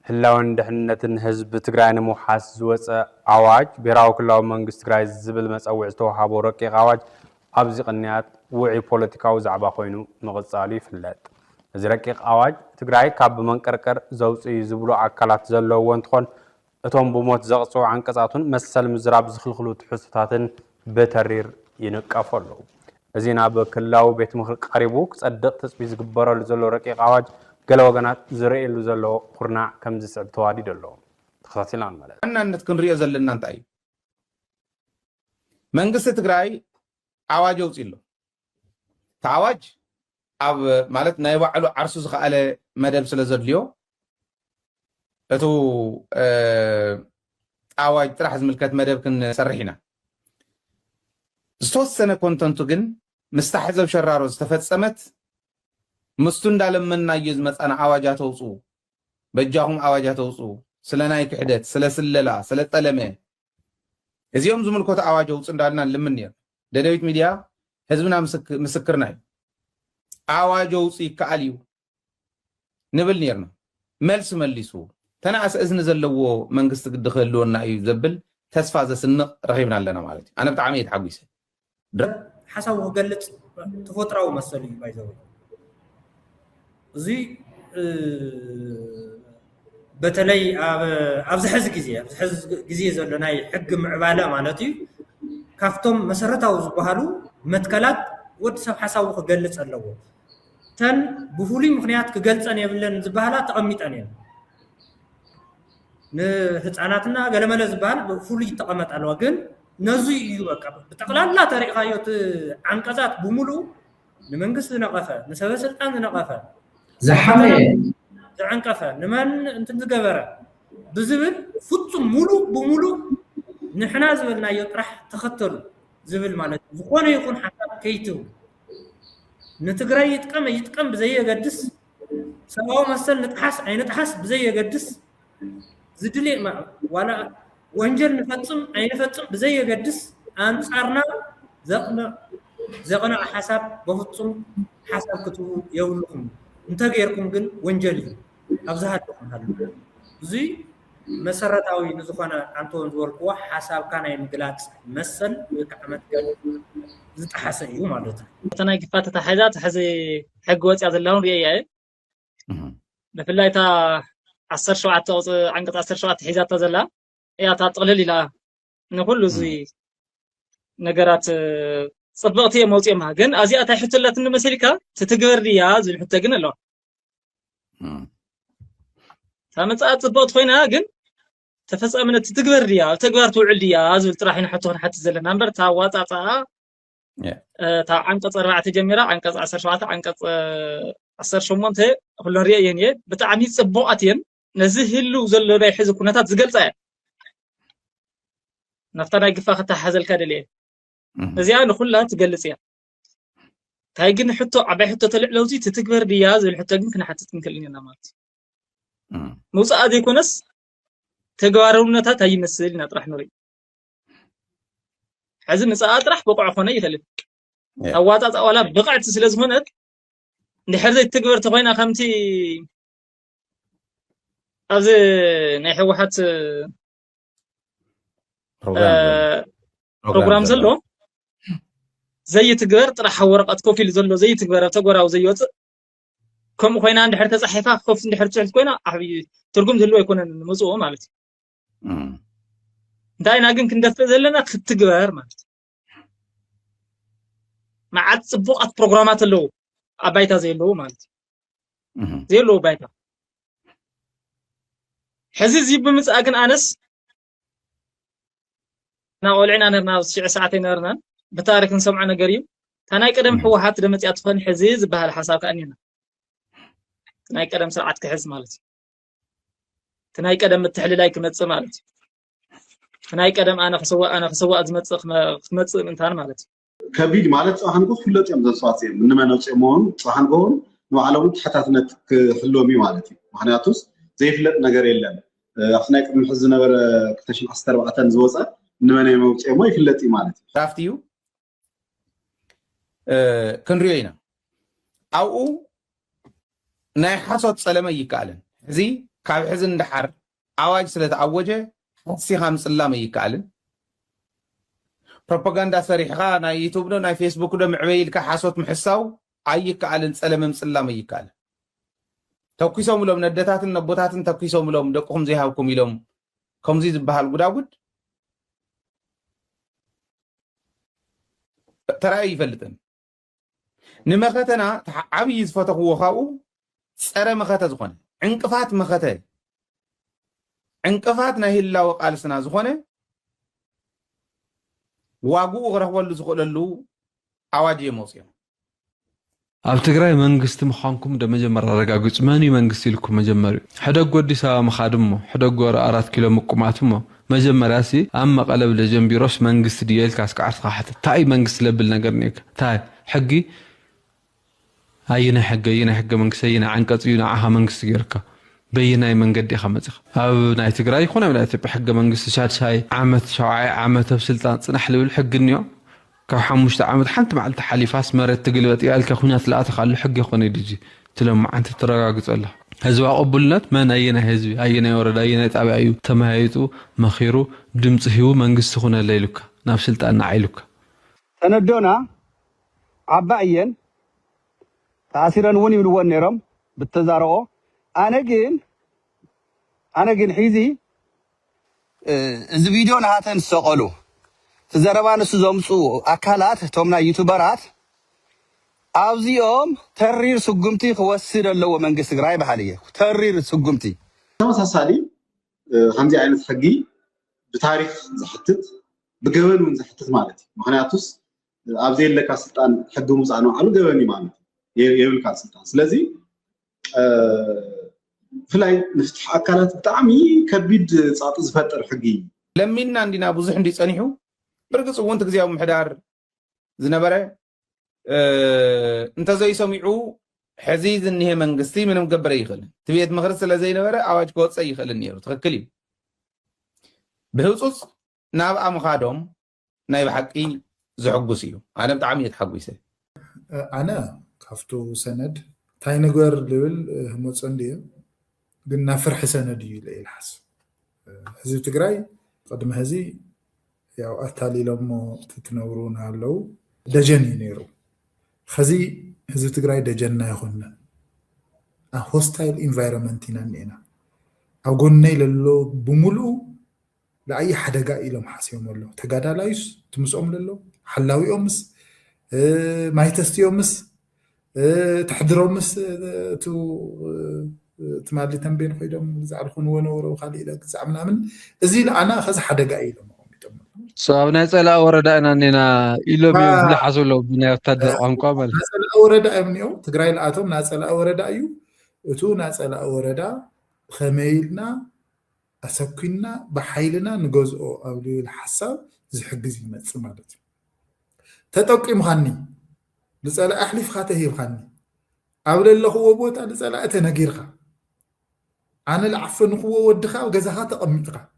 Speaker 1: ህላውን ድሕንነትን ህዝቢ ትግራይ ንምውሓስ ዝወፀ ኣዋጅ ብሄራዊ ክልላዊ መንግስቲ ትግራይ ዝብል መፀውዒ ዝተዋሃቦ ረቂቕ ኣዋጅ ኣብዚ ቅንያት ውዒ ፖለቲካዊ ዛዕባ ኮይኑ ምቕጻሉ ይፍለጥ እዚ ረቂቕ ኣዋጅ ትግራይ ካብ ብመንቀርቀር ዘውፅኡ ዝብሉ ኣካላት ዘለዎ እንትኾን እቶም ብሞት ዘቕፅዑ ዓንቀጻቱን መሰል ምዝራብ ዝኽልኽሉ ትሕዝቶታትን በተሪር ይንቀፉ ኣለዉ እዚ ናብ ክልላዊ ቤት ምክሪ ቀሪቡ ክጸድቕ ተፅቢት ዝግበረሉ ዘሎ ረቂቕ ኣዋጅ ገለ ወገናት ዝርእየሉ ዘሎ ኩርናዕ ከም ዝስዕብ ተዋዲድ ኣሎ ተኸታቲልና ንመለስ
Speaker 8: ዋናነት ክንሪኦ ዘለና እንታይ እዩ መንግስቲ ትግራይ ኣዋጅ ኣውፂሉ ተኣዋጅ ኣብ ማለት ናይ ባዕሉ ዓርሱ ዝኸኣለ መደብ ስለ ዘድልዮ እቱ ኣዋጅ ጥራሕ ዝምልከት መደብ ክንሰርሕ ኢና ዝተወሰነ ኮንተንቱ ግን ምስተሕዘብ ሸራሮ ዝተፈጸመት ምስቱ እንዳለመናዮ ዝመፃና ኣዋጃት ኣውፅኡ በጃኹም ኣዋጃት ኣውፅኡ ስለ ናይ ክሕደት ስለ ስለላ ስለ ጠለመ እዚኦም ዝምልከቱ ኣዋጅ ኣውፅኡ እንዳልና ልምን ነር ደደቢት ሚድያ ህዝብና ምስክርና እዩ ኣዋጅ ኣውፅኡ ይከኣል እዩ ንብል ነርና መልሲ መሊሱ ተናእሰ እዝኒ ዘለዎ መንግስቲ ግዲ ክህልወና እዩ ዘብል ተስፋ ዘስንቕ ረኺብና ኣለና ማለት እዩ ኣነ ብጣዕሚ እየ ተሓጒሰ
Speaker 9: ሓሳቡ ክገልጽ ተፈጥራዊ መሰል እዩ ባይዘው እዚ በተለይ ኣብዚ ሕዚ ግዜ ዘሎ ናይ ሕጊ ምዕባለ ማለት እዩ ካብቶም መሰረታዊ ዝበሃሉ መትከላት ወዲ ሰብ ሓሳቡ ክገልጽ ኣለዎ ተን ብፍሉይ ምክንያት ክገልጸን የብለን ዝበሃላ ተቐሚጠን እየን ንህፃናትና ገለመለ ዝበሃል ብፍሉይ ተቐመጥ ኣለዋ ግን ነዙ እዩ በቃ ብጠቕላላ ተሪእኻዮ ዓንቀጻት ብምሉእ ንመንግስቲ ዝነቐፈ ንሰበ ስልጣን ዝነቐፈ ዝዓንቀፈ ንመን እንትን ዝገበረ ብዝብል ፍጹም ሙሉእ ብሙሉእ ንሕና ዝበልናዮ ጥራሕ ተኸተሉ ዝብል ማለት ዝኾነ ይኹን ሓሳብ ከይትው ንትግራይ ይጥቀም ብዘየገድስ ሰብኣዊ መሰል ንጥሓስ ኣይንጥሓስ ብዘየገድስ ዝድልየ ዋላ ወንጀል ንፈጽም ኣይንፈጽም ብዘየገድስ ኣንጻርና ዘቕንዕ ሓሳብ በፍጹም ሓሳብ ክትቡ የብልኩም እንተገይርኩም ግን ወንጀል እዩ ኣብዝሃለኩም ሃሉ እዚ መሰረታዊ ንዝኾነ አንተውን ዝበልክዎ ሓሳብካ ናይ ምግላፅ መሰል ወይ ከዓ መትገል ዝጠሓሰ እዩ ማለት እዩ እታ ናይ ግፋት ተታሒዛት ሕዚ ሕጊ ወፅያ ዘላውን ርአ እያ ብፍላይ እታ 17 ዓንቀጽ 17 ሒዛታ ዘላ እያ ታጥቕልል ኢላ ንኩሉ እዚ ነገራት ጽብቕቲ እየ መውፅኦማ ግን ኣዚኣ እንታይ ሕቶላት እንመሰሊካ ትትግበር ድያ ዝብል ሕቶ ግን ኣለዋ ታመፃት ጽብቕቲ ኮይና ግን ተፈጻምነት ትትግበር ድያ ኣብ ተግባር ትውዕል ድያ ዝብል ጥራሕ ኢና ሕቶ ክንሓትት ዘለና እምበር ታዋፃፃ
Speaker 10: تا عنقص 4 جميرة عنقص 17 عنقص 18 كل رأيين يه بتعميد صبوقاتين نزهلو زلو راي حزب كناتات زقلصة نفترض يقفا خطا حزل كادليه نزيان كلها تقلصيا تايجن حتى عبي حتى طلع لوزي تتكبر دياز الحتى يمكن حتى تنكلين مات موسى ادي كونس تغارونتا تايمسل نطرح نوري حزن نصا اطرح بقع خونه يفلت اواطا ولا بقعت سلازهونت نحرز تكبر تخوينا خمتي از ناي حوحات بروجرام زلو زي تقبر طرح ورقه كوفي زلو زي تقبر تغوراو زي وص كم خوينا عند حرته صحيفه خوف عند حرته خوينا احبي ترجم زلو يكون مصو مالتي داينا ግን كندف زلنا تقبر مالتي مع صبوقات بروجرامات له ابايتا زيلو مالتي زيلو بايتا حزي بمصا ግን انس ناولعنا نرنا شي ساعتين نرنا بتاريخ نسمع نغريم تناي قدم حوحات دمصيا تفن حزيز بهال حساب كانينا تناي قدم سرعت كحز مالتي تناي قدم متحللاي كمص مالتي تناي قدم انا خسوا ازمص انتان مالتي
Speaker 11: كبيد مالت صحنكو فلط يم زصواتي من ما نصيمون صحنكو نوعلو تحتاتነት كحلومي مالتي مخنياتوس زي فلط ነገር የለም አፍናይ ቅድም ሕዝ ነበር 2014 ዝወፀ ንመን የመውጽሞ ይፍለጥ ማለት
Speaker 8: ራፍቲዩ ክንሪዮ ኢና አው ናይ ሓሶት ጸለመ ይካልን እዚ ካብ ሕዝ እንደሓር አዋጅ ስለተአወጀ ሓሲኻ ምጽላመ ይካልን ፕሮፓጋንዳ ሰሪሕኻ ናይ ዩቲዩብ ነው ናይ ፌስቡክ ነው ምዕበይልካ ሓሶት ምሕሳው አይካልን ጸለመ ምጽላመ ይካልን ተኩሶም ሎም ነደታትን ነቦታትን ተኩሶም ሎም ደቁም ዘይሃብኩም ኢሎም ከምዚ ዝበሃል ጉዳጉድ ተራይ ይፈልጥን ንመኸተና ዓብይ ዝፈተኽዎ ካብኡ ፀረ መኸተ ዝኾነ ዕንቅፋት ናይ ህላወ ቃልስና ዝኾነ ዋጉኡ ክረኽበሉ ዝኽእለሉ ኣዋጅ የመውፅኦም
Speaker 12: ኣብ ትግራይ መንግስቲ ምዃንኩም ደመጀመር አረጋግጽ ማን መንግስቲ ኢልኩም መጀመር ሕደግ ወዲስ አበባ መኻድሞ ሕደግ ወር 4 ኪሎ መቁማትሞ መጀመሪያሲ ኣብ መቀለብ ለጀምቢሮስ መንግስቲ ዲኤል ካስቃዓት ካሕት ታይ መንግስቲ ለብል ነገር ነክ ታይ ሕጊ አይና ሕገ መንግስቲ አይና አንቀጽዩና አሃ መንግስቲ ገርካ በይናይ መንገዲ ኸመጽኽ ኣብ ናይ ትግራይ ይኹን ኣብ ናይ ኢትዮጵያ ሕገ መንግስቲ ሻድሻይ ዓመት 7 ዓመት ኣብ ስልጣን ጽናሕ ልብል ሕግንዮ ካብ 5 ዓመት ሓንቲ መዓልቲ ሓሊፋስ መሬት ትግልበጥ ያልካ ኩናት ለኣተኻሉ ሕጊ ይኾነ ዲጂ ትለም አንተ ተረጋግጸላ ህዝብ ቅቡልነት መን አይና ህዝብ አይና ወረዳ አይና ጣብያ እዩ ተማይጡ መኺሩ ድምጽ ህው መንግስት ሆነ ለይሉካ ናብ ስልጣን አይሉካ
Speaker 13: ተነዶና አባየን ታሲረን ወን ይብልወን ነሮም ብተዛረኦ አነ ግን ሒዚ እዚ ቪድዮ ናሃተን ሰቀሉ ተዘረባንስ ዘምጹ አካላት ቶምና ዩቲዩበራት አብዚኦም ተሪር ስጉምቲ ክወስድ ኣለዎ መንግስት ትግራይ ባህልየ ተሪር ስጉምቲ
Speaker 11: ተመሳሳሊ ከምዚ ዓይነት ሕጊ ብታሪክ ዝሕትት ብገበን ዝሕትት ማለት ምክንያቱስ ኣብዚ የለካ ስልጣን ሕጊ ሙፃእ ነው አሉ ገበን ማለት የብልካ ስልጣን ስለዚ ፍላይ ንፍትሕ አካላት ብጣዕሚ ከቢድ ጻጥ ዝፈጥር ሕጊ
Speaker 8: ለሚና እንዲና ብዙሕ እንዲጸኒሑ برقص وانت كزياو محدار زنبره انت زي سميعو حزيز انه منقستي من مقبر يخل تبيت مخرس لزي نبره اواج كوص يخل النيرو تخكلي بهوصص نابا مخادوم نايب حقي زحقسيو انا بطعم يتحقسه
Speaker 14: انا كفتو سند تاي نغور لول همصندي قلنا فرح سند يلي الحس حزب تግራይ قدم هذه ያው አታሊ ለሞ ትትነውሩና አለው ደጀን ይኔሩ خزي ህዝብ ትግራይ ደጀና ይሆነ ሆስታይል ኢንቫይሮንመንት ይናኔና አጎነይ ለሎ በሙሉ ለአይ ሓደጋ ኢሎም ሓሲዮም አለው ተጋዳላይስ ትምጾም ለሎ ሓላዊኦምስ ማይተስቲዮምስ ተሕድሮምስ ቱ ትማሊ ተንቤን ኮይዶም ዛዕልኹን ወነወሮ ካሊ ኢለ ዛዕምናምን እዚ ለአና خز ሓደጋ ኢሎም
Speaker 12: صابنا يسأل أورد أنا إننا إلهم يوم لحظوا له بنا يفتدر عنكم مال
Speaker 14: نسأل أورد أمنيو تقرأي الأتوم نسأل أورد أيو وتو نسأل أورد خميلنا أسكننا بحيلنا نجزء أو الحساب زحجز يمثل مالتي تتوقع مهني نسأل أحلف خاته مهني أول اللي هو بوت نسأل أتنا جيرها أنا العفن هو ودخا وجزهات أميتها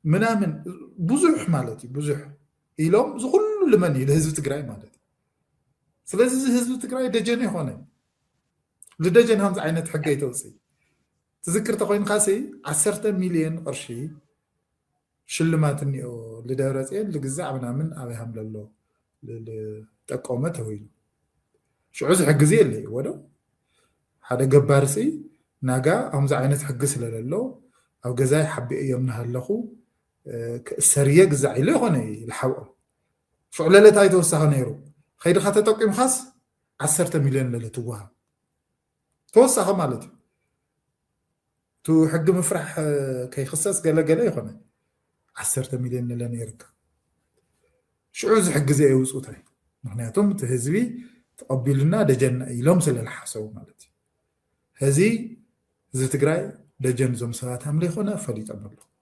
Speaker 14: منامن بزح مالتي بزح إلهم زغل لمن الهزب تقرأي مالتي سلازي الهزب تقرأي دجني هنا لدجن هم عينة حقي توصي تذكر تقوين خاصي 10 مليون قرشي شلمات النيو لدورتين لجزء منامن أبي هم لله لتقومته ويل شو عز حق زي اللي ودو هذا جبارسي ناقا هم عينة حق سلالله أو جزاي حبي يومنا هاللخو السرية جزاي له هنا الحوام شو على تاي توسها نيرو خير خاطر تقيم خاص 10 مليون اللي توها توسها مالتي تو حق مفرح كي خصص قال يخونه 10 مليون اللي نيرك شو عز حق زي وصوتاي معناتهم تهزبي تقبلنا دجن يلوم سل الحسو مالتي هذه زي تقراي دجن زم ساعات هم ليخونه فليت أمره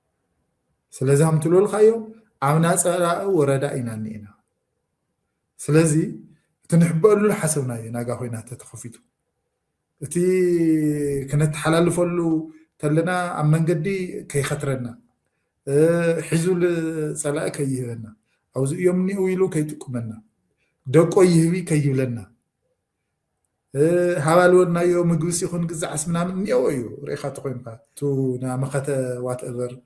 Speaker 14: سلازي هم تلول خايو عمنا صلاة وردا إنانينا سلازي تنحبوا له حسونا يناقا خوينا تتخفيتو تي كانت حلال فلو تلنا عمان قدي كي خطرنا حزو لصلاة كي يهبنا أو يومني ويلو كي تقومنا دوكو يهبي كي يولنا حوالونا يوم قوسي خون قزع اسمنا من يويو ريخا تقوين تو نامخة وات ايفر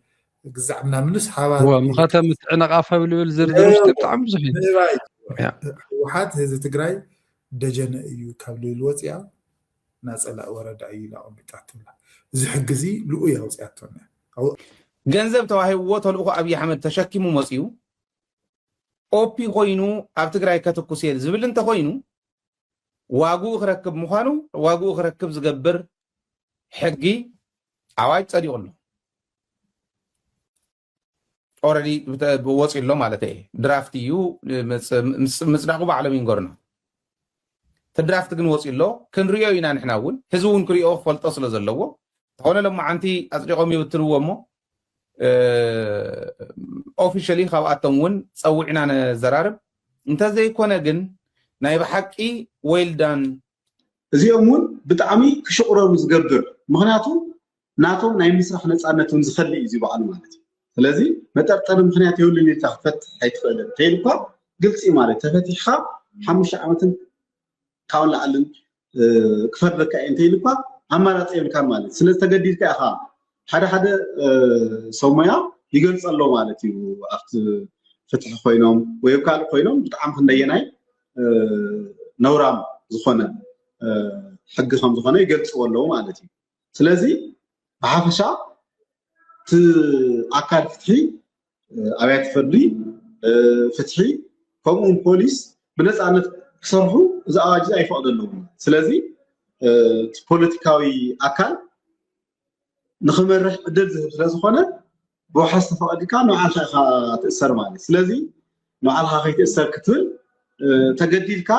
Speaker 14: قزع منا منس حوال
Speaker 12: هو مخاطة متعنق عفا بالول زردروش تبتعم زحين
Speaker 14: وحات هذا تقراي دجن ايو كابلو الوطيا ناس ألا ورد أي لا أمبتعتنا زي حجزي لقيا وصياتنا
Speaker 8: ገንዘብ ተዋሂብዎ ተልእኮ ኣብይ ኣሕመድ ተሸኪሙ መፅኡ ኦፒ ኮይኑ ኣብ ትግራይ ከተኩስ የል ዝብል እንተ ኮይኑ ዋግኡ ክረክብ ምዃኑ ዋግኡ ክረክብ ዝገብር ሕጊ ኣዋጅ ፀዲቑ ኣሎ ኦልሬዲ ወፂኡ ኣሎ ማለት እዩ ድራፍት እዩ ምፅዳቑ ባዕሎም ይንገርና ተድራፍት ግን ወፂኡ ኣሎ ክንሪኦ ኢና ንሕና እውን ህዝቢ እውን ክሪኦ ክፈልጦ ስለ ዘለዎ ተኾነ ሎማዓንቲ ኣፅዲቖም ይብትንዎ እሞ ኦፊሻሊ ካብኣቶም እውን ፀዊዕና ነዘራርብ እንተዘይኮነ ግን ናይ ብሓቂ ዌልዳን
Speaker 11: እዚኦም እውን ብጣዕሚ ክሽቁረሩ ዝገብር ምክንያቱ ናቶም ናይ ምስራሕ ነፃነትን ዝኸልእ እዩ በዓል ማለት እዩ ስለዚ መጠርጠሪ ምክንያት የብሉን ኢልካ ክትፈትሕ ኣይትኽእልን ተይልካ ግልፂ ማለት ተፈቲሕካ 5 ዓመትን ካብን ላዕልን ክፈርደካ እየ እንተይልካ ኣማራፂ የብልካ ማለት ስለዝተገዲድካ ኢኻ ሓደ ሰብ ሞያ ይገልፅ ኣሎ ማለት እዩ ኣብቲ ፍትሒ ኮይኖም ወይ ካልእ ኮይኖም ብጣዕሚ ክንደየናይ ነውራም ዝኾነ ሕጊ ከም ዝኾነ ይገልፅዎ ኣለዉ ማለት እዩ ስለዚ ብሓፈሻ እቲ ኣካል ፍትሒ ኣብያተ ፍርዲ ፍትሒ ከምኡውን ፖሊስ ብነፃነት ክሰርሑ እዚ ኣዋጅ ኣይፈቅደለዎም ስለዚ ፖለቲካዊ ኣካል ንኽመርሕ ዕድል ዝህብ ስለዝኾነ ብውሓስ ተፈቐዲካ ንባዕልካ ኢኻ ትእሰር ማለት ስለዚ ንባዕልካ ከይትእሰር ክትብል ተገዲድካ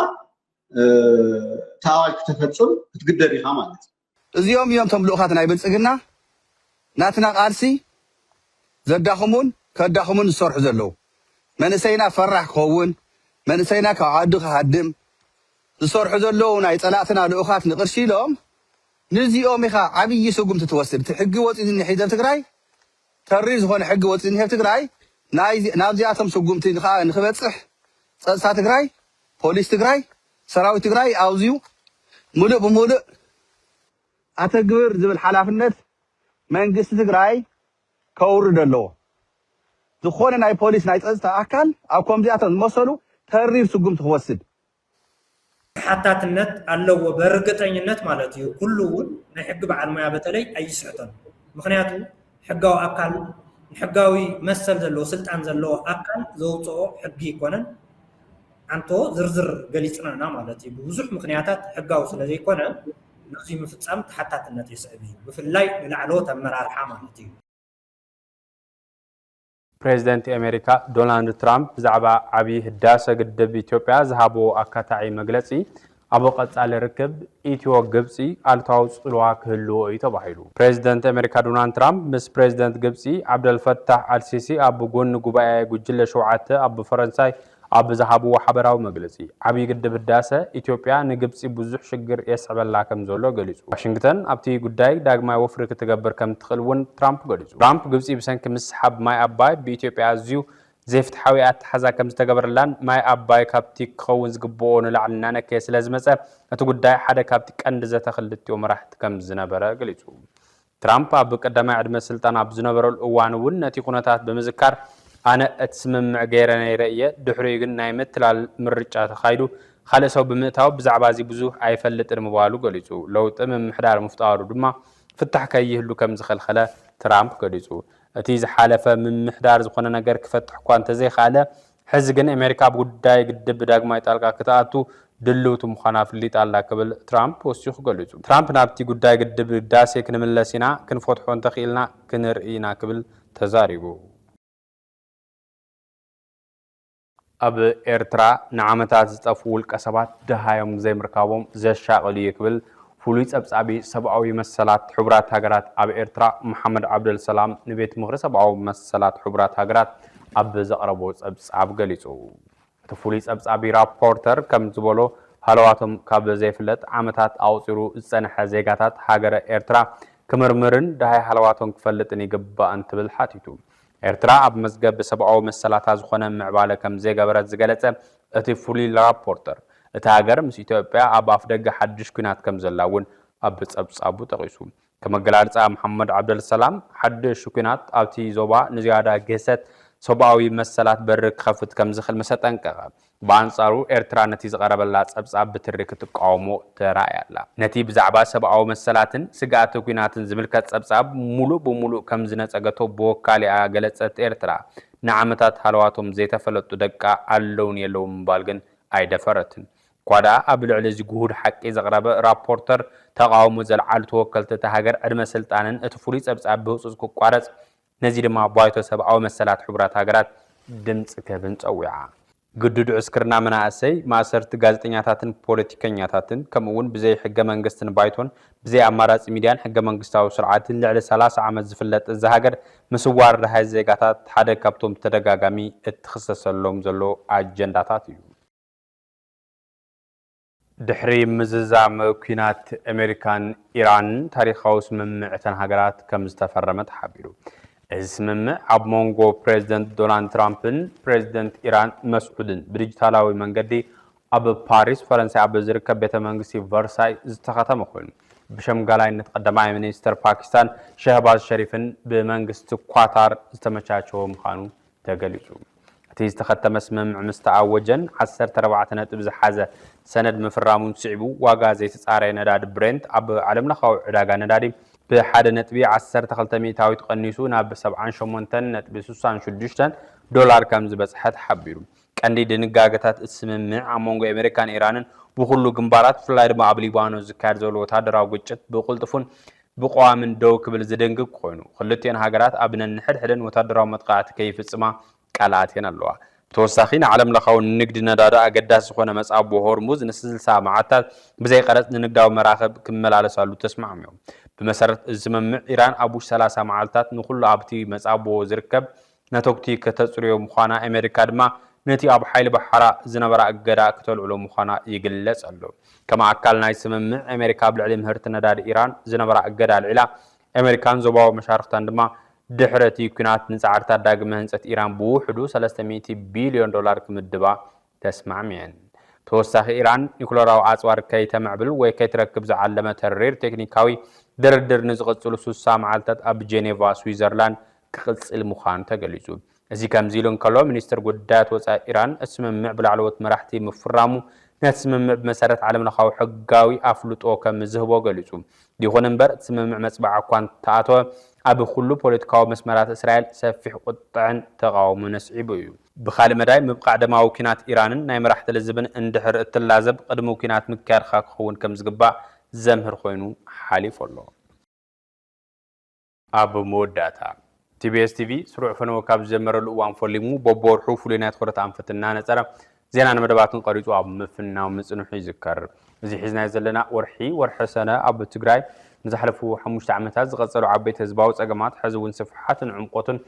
Speaker 11: እቲ ኣዋጅ ክትፈፅም ክትግደድ ኢኻ ማለት እዩ
Speaker 13: እዚኦም እዮም ቶም ልኡኻት ናይ ብልፅግና ናትና ቃልሲ ዘዳኽሙን ከዳኽሙን ዝሰርሑ ዘለዉ መንእሰይና ፈራሕ ክኸውን መንእሰይና ካብ ዓዱ ክሃድም ዝሰርሑ ዘለዉ ናይ ፀላእትና ልኡኻት ንቅርሺ ኢሎም ንዚኦም ኢኻ ዓብዪ ስጉምቲ ትወስድ እቲ ሕጊ ወፂኡ ዝኒሄ ሂደር ትግራይ ተሪ ዝኾነ ሕጊ ወፂኡ ዝኒሄ ትግራይ ናብዚኣቶም ስጉምቲ ከዓ ንክበፅሕ ፀጥታ ትግራይ ፖሊስ ትግራይ ሰራዊት ትግራይ ኣውዝዩ ሙሉእ ብሙሉእ ኣተግብር ዝብል ሓላፍነት መንግስቲ ትግራይ ከውርድ ኣለዎ ዝኾነ ናይ ፖሊስ ናይ ፀጥታ ኣካል ኣብ ከምዚኣቶም ዝመሰሉ ተሪር ስጉምቲ ክወስድ
Speaker 9: ሓታትነት ኣለዎ በርግጠኝነት ማለት እዩ ኩሉ እውን ናይ ሕጊ በዓል ሞያ በተለይ ኣይስሕተን ምክንያቱ ሕጋዊ ኣካል ሕጋዊ መሰል ዘለዎ ስልጣን ዘለዎ ኣካል ዘውፅኦ ሕጊ ይኮነን አንቶ ዝርዝር ገሊፅና ማለት እዩ ብዙሕ ምክንያታት ሕጋዊ ስለ ዘይኮነ ነዚ ምፍፃም ተሓታትነት ይስዕብ እዩ ብፍላይ ንላዕለዎት ኣመራርሓ ማለት እዩ
Speaker 1: ፕሬዚደንት አሜሪካ ዶናልድ ትራምፕ ብዛዕባ ዓብይ ህዳሴ ግድብ ኢትዮጵያ ዝሃቦ አካታዒ መግለጺ ኣብ ቀጻሊ ርክብ ኢትዮ ግብጺ ኣልታዊ ጽልዋ ክህልዎ እዩ ተባሂሉ ፕሬዚደንት አሜሪካ ዶናልድ ትራምፕ ምስ ፕሬዚደንት ግብጺ ዓብደልፈታህ አልሲሲ ኣብ ጎኒ ጉባኤ ጉጅለ ሸውዓተ ኣብ ፈረንሳይ ኣብ ዝሃብዎ ሓበራዊ መግለጺ ዓብይ ግድብ ህዳሴ ኢትዮጵያ ንግብጺ ብዙሕ ሽግር የስዕበላ ከም ዘሎ ገሊጹ ዋሽንግተን ኣብቲ ጉዳይ ዳግማይ ወፍሪ ክትገብር ከም ትኽእል እውን ትራምፕ ገሊጹ ትራምፕ ግብጺ ብሰንኪ ምስሓብ ማይ ኣባይ ብኢትዮጵያ ኣዝዩ ዘይፍትሓዊ ኣተሓዛ ከም ዝተገበረላን ማይ ኣባይ ካብቲ ክኸውን ዝግብኦ ንላዕሊ እናነከየ ስለ ዝመፀ እቲ ጉዳይ ሓደ ካብቲ ቀንዲ ዘተኽልትዮ መራሕቲ ከም ዝነበረ ገሊጹ ትራምፕ ኣብ ቀዳማይ ዕድመ ስልጣን ኣብ ዝነበረሉ እዋን እውን ነቲ ኩነታት ብምዝካር ኣነ እትስምምዕ ገይረ ነይረየ ድሕሪኡ ግን ናይ ምትላል ምርጫ ተኻይዱ ካልእ ሰው ብምእታው ብዛዕባ እዚ ብዙሕ ኣይፈልጥን ምባሉ ገሊጹ ለውጢ ምምሕዳር ምፍጣሩ ድማ ፍታሕ ከይህሉ ከም ዝኸልኸለ ትራምፕ ገሊጹ እቲ ዝሓለፈ ምምሕዳር ዝኾነ ነገር ክፈትሕ እኳ እንተዘይካኣለ ሕዚ ግን ኣሜሪካ ኣብ ጉዳይ ግድብ ዳግማይ ጣልቃ ክትኣቱ ድልውቲ ምዃና ፍሊጥ ኣላ ክብል ትራምፕ ወሲኹ ገሊጹ ትራምፕ ናብቲ ጉዳይ ግድብ ህዳሴ ክንምለስ ኢና ክንፈትሖ እንተኽኢልና ክንርኢ ኢና ክብል ተዛሪቡ ኣብ ኤርትራ ንዓመታት ዝጠፍኡ ውልቀ ሰባት ድሃዮም ዘይምርካቦም ዘሻቕሉ ይክብል ፍሉይ ጸብጻቢ ሰብኣዊ መሰላት ሕቡራት ሃገራት ኣብ ኤርትራ መሐመድ ዓብደል ሰላም ንቤት ምኽሪ ሰብኣዊ መሰላት ሕቡራት ሃገራት ኣብ ዘቕረቦ ጸብጻብ ገሊጹ እቲ ፍሉይ ጸብጻቢ ራፖርተር ከም ዝበሎ ሃለዋቶም ካብ ዘይፍለጥ ዓመታት ኣውፂሩ ዝጸንሐ ዜጋታት ሃገረ ኤርትራ ክምርምርን ድሃይ ሃለዋቶም ክፈልጥን ይግባእን ትብል ሓቲቱ ኤርትራ ኣብ መዝገብ ሰብኣዊ መሰላታ ዝኾነ ምዕባለ ከም ዘይገበረት ዝገለጸ እቲ ፍሉይ ራፖርተር እቲ ሃገር ምስ ኢትዮጵያ ኣብ ኣፍ ደገ ሓድሽ ኩናት ከም ዘላ እውን ኣብ ጸብጻቡ ጠቒሱ ከመገላልጻ መሐመድ ዓብደል ሰላም ሓድሽ ኩናት ኣብቲ ዞባ ንዝያዳ ግህሰት ሰብኣዊ መሰላት በሪ ክኸፍት ከም ዝኽእል መሰጠንቀቐ በኣንጻሩ ኤርትራ ነቲ ዝቐረበላ ጸብጻብ ብትሪ ክትቃወሞ ተራእያላ ነቲ ብዛዕባ ሰብኣዊ መሰላትን ስጋኣቲ ኩናትን ዝምልከት ጸብጻብ ሙሉእ ብሙሉእ ከም ዝነጸገቶ ብወካሊኣ ገለጸት ኤርትራ ንዓመታት ሃለዋቶም ዘይተፈለጡ ደቃ ኣለውን የለውን ምባል ግን ኣይደፈረትን ኳዳ ኣብ ልዕሊ እዚ ጉሁድ ሓቂ ዘቕረበ ራፖርተር ተቃውሞ ዘልዓሉ ተወከልቲ እቲ ሃገር ዕድመ ስልጣንን እቲ ፍሉይ ጸብጻብ ብህፁፅ ክቋረጽ ነዚ ድማ ባይቶ ሰብኣዊ መሰላት ሕቡራት ሃገራት ድምፂ ክህብን ፀዊዓ ግድዱ ዕስክርና መናእሰይ ማእሰርቲ ጋዜጠኛታትን ፖለቲከኛታትን ከምኡውን ብዘይ ሕገ መንግስትን ባይቶን ብዘይ ኣማራፂ ሚድያን ሕገ መንግስታዊ ስርዓትን ልዕሊ 30 ዓመት ዝፍለጥ እዚ ሃገር ምስዋር ድሃይ ዜጋታት ሓደ ካብቶም ተደጋጋሚ እትኽሰሰሎም ዘሎ ኣጀንዳታት እዩ ድሕሪ ምዝዛም ኩናት ኣሜሪካን ኢራንን ታሪኻዊ ስምምዕ እተን ሃገራት ከም ዝተፈረመ ተሓቢሩ እዚ ስምምዕ ኣብ ሞንጎ ፕሬዚደንት ዶናልድ ትራምፕን ፕሬዚደንት ኢራን መስዑድን ብዲጂታላዊ መንገዲ ኣብ ፓሪስ ፈረንሳይ ኣብ ዝርከብ ቤተ መንግስቲ ቨርሳይ ዝተኸተመ ኮይኑ ብሸምጋላይነት ቀዳማይ ሚኒስትር ፓኪስታን ሸህባዝ ሸሪፍን ብመንግስቲ ኳታር ዝተመቻቸወ ምዃኑ ተገሊጹ እቲ ዝተኸተመ ስምምዕ ምስ ተኣወጀን 14 ነጥብ ዝሓዘ ሰነድ ምፍራሙን ስዒቡ ዋጋ ዘይተጻረየ ነዳዲ ብሬንት ኣብ ዓለምለኻዊ ዕዳጋ ነዳዲ ብሓደ ነጥቢ 12 ሚእታዊት ቀኒሱ ናብ 78.66 ዶላር ከም ዝበጽሐ ተሓቢሩ ቀንዲ ድንጋጌታት ስምምዕ ኣብ ሞንጎ ኣሜሪካን ኢራንን ብኩሉ ግንባራት ብፍላይ ድማ ኣብ ሊባኖስ ዝካየድ ዘሎ ወታደራዊ ግጭት ብቁልጥፉን ብቀዋምን ደው ክብል ዝደንግግ ኮይኑ ክልቲአን ሃገራት ኣብ ነንሕድሕድን ወታደራዊ መጥቃዕቲ ከይፍጽማ ቃልኣትየን ኣለዋ ብተወሳኺ ንዓለም ለኻዊ ንግዲ ነዳዲ ኣገዳሲ ዝኾነ መጻቦ ሆርሙዝ ን60 መዓልታት ብዘይ ቀረጽ ንንግዳዊ መራኸብ ክመላለሳሉ ተስማዕምዮም بمسرت الزممع إيران أبوش 3 معلتات نخل أبتي مصابو زركب نتوكتي كتصريو مخانا أمريكا دما نتي أب حيل بحرا زنبرا أجدا كتول علوم مخانا يجلس الله كما أكلنا يسممع أمريكا بالعلم هرت ندار إيران زنبرا أجدا العلا أمريكان زباو مشاركتان دما دحرتي كنات نسعرتا داقم هنسة إيران بوحدو 300 بليون دولار كمدبا تسمع مين توسخ إيران نيكولوراو أصوار كي تمعبل وكي تركب زعلمة ترير تكنيكاوي دردر نزغت سلسة معلتات أب جنيفا سويزرلاند كخلص المخان تقليزو ازي كام زيلون كلو منستر قدات وصا إيران اسممع بالعلوات مراحتي مفرامو نتسممع بمسارة عالم لخاو حقاوي أفلوت أو كم زهبو قليزو دي غننبر تسممع مسبع كوان تاتو أبي خلو بوليتكاو مسمارات إسرائيل سفح قطعن تقاوم نسعيبو بخالي مداي مبقع دماو كينات إيران نايم راحت لزبن اندحر التلازب قدمو كينات مكار خاك خون كم زقبا زمهر خوينو حالي فولو أبو موداتا TBS TV سرع فنو كاب زمر الأوان فليمو ببور حوف لنا تخرط عن فتنا نترى زين أنا مدباتن قريتو أب مفنا ومسنو حيذكر زي حزنا يزلنا ورح سنة أب تجراي نزحلفو حموش عمتاز غزلوا عبيت هزباوس أجمعات حزون صفحات عمقتن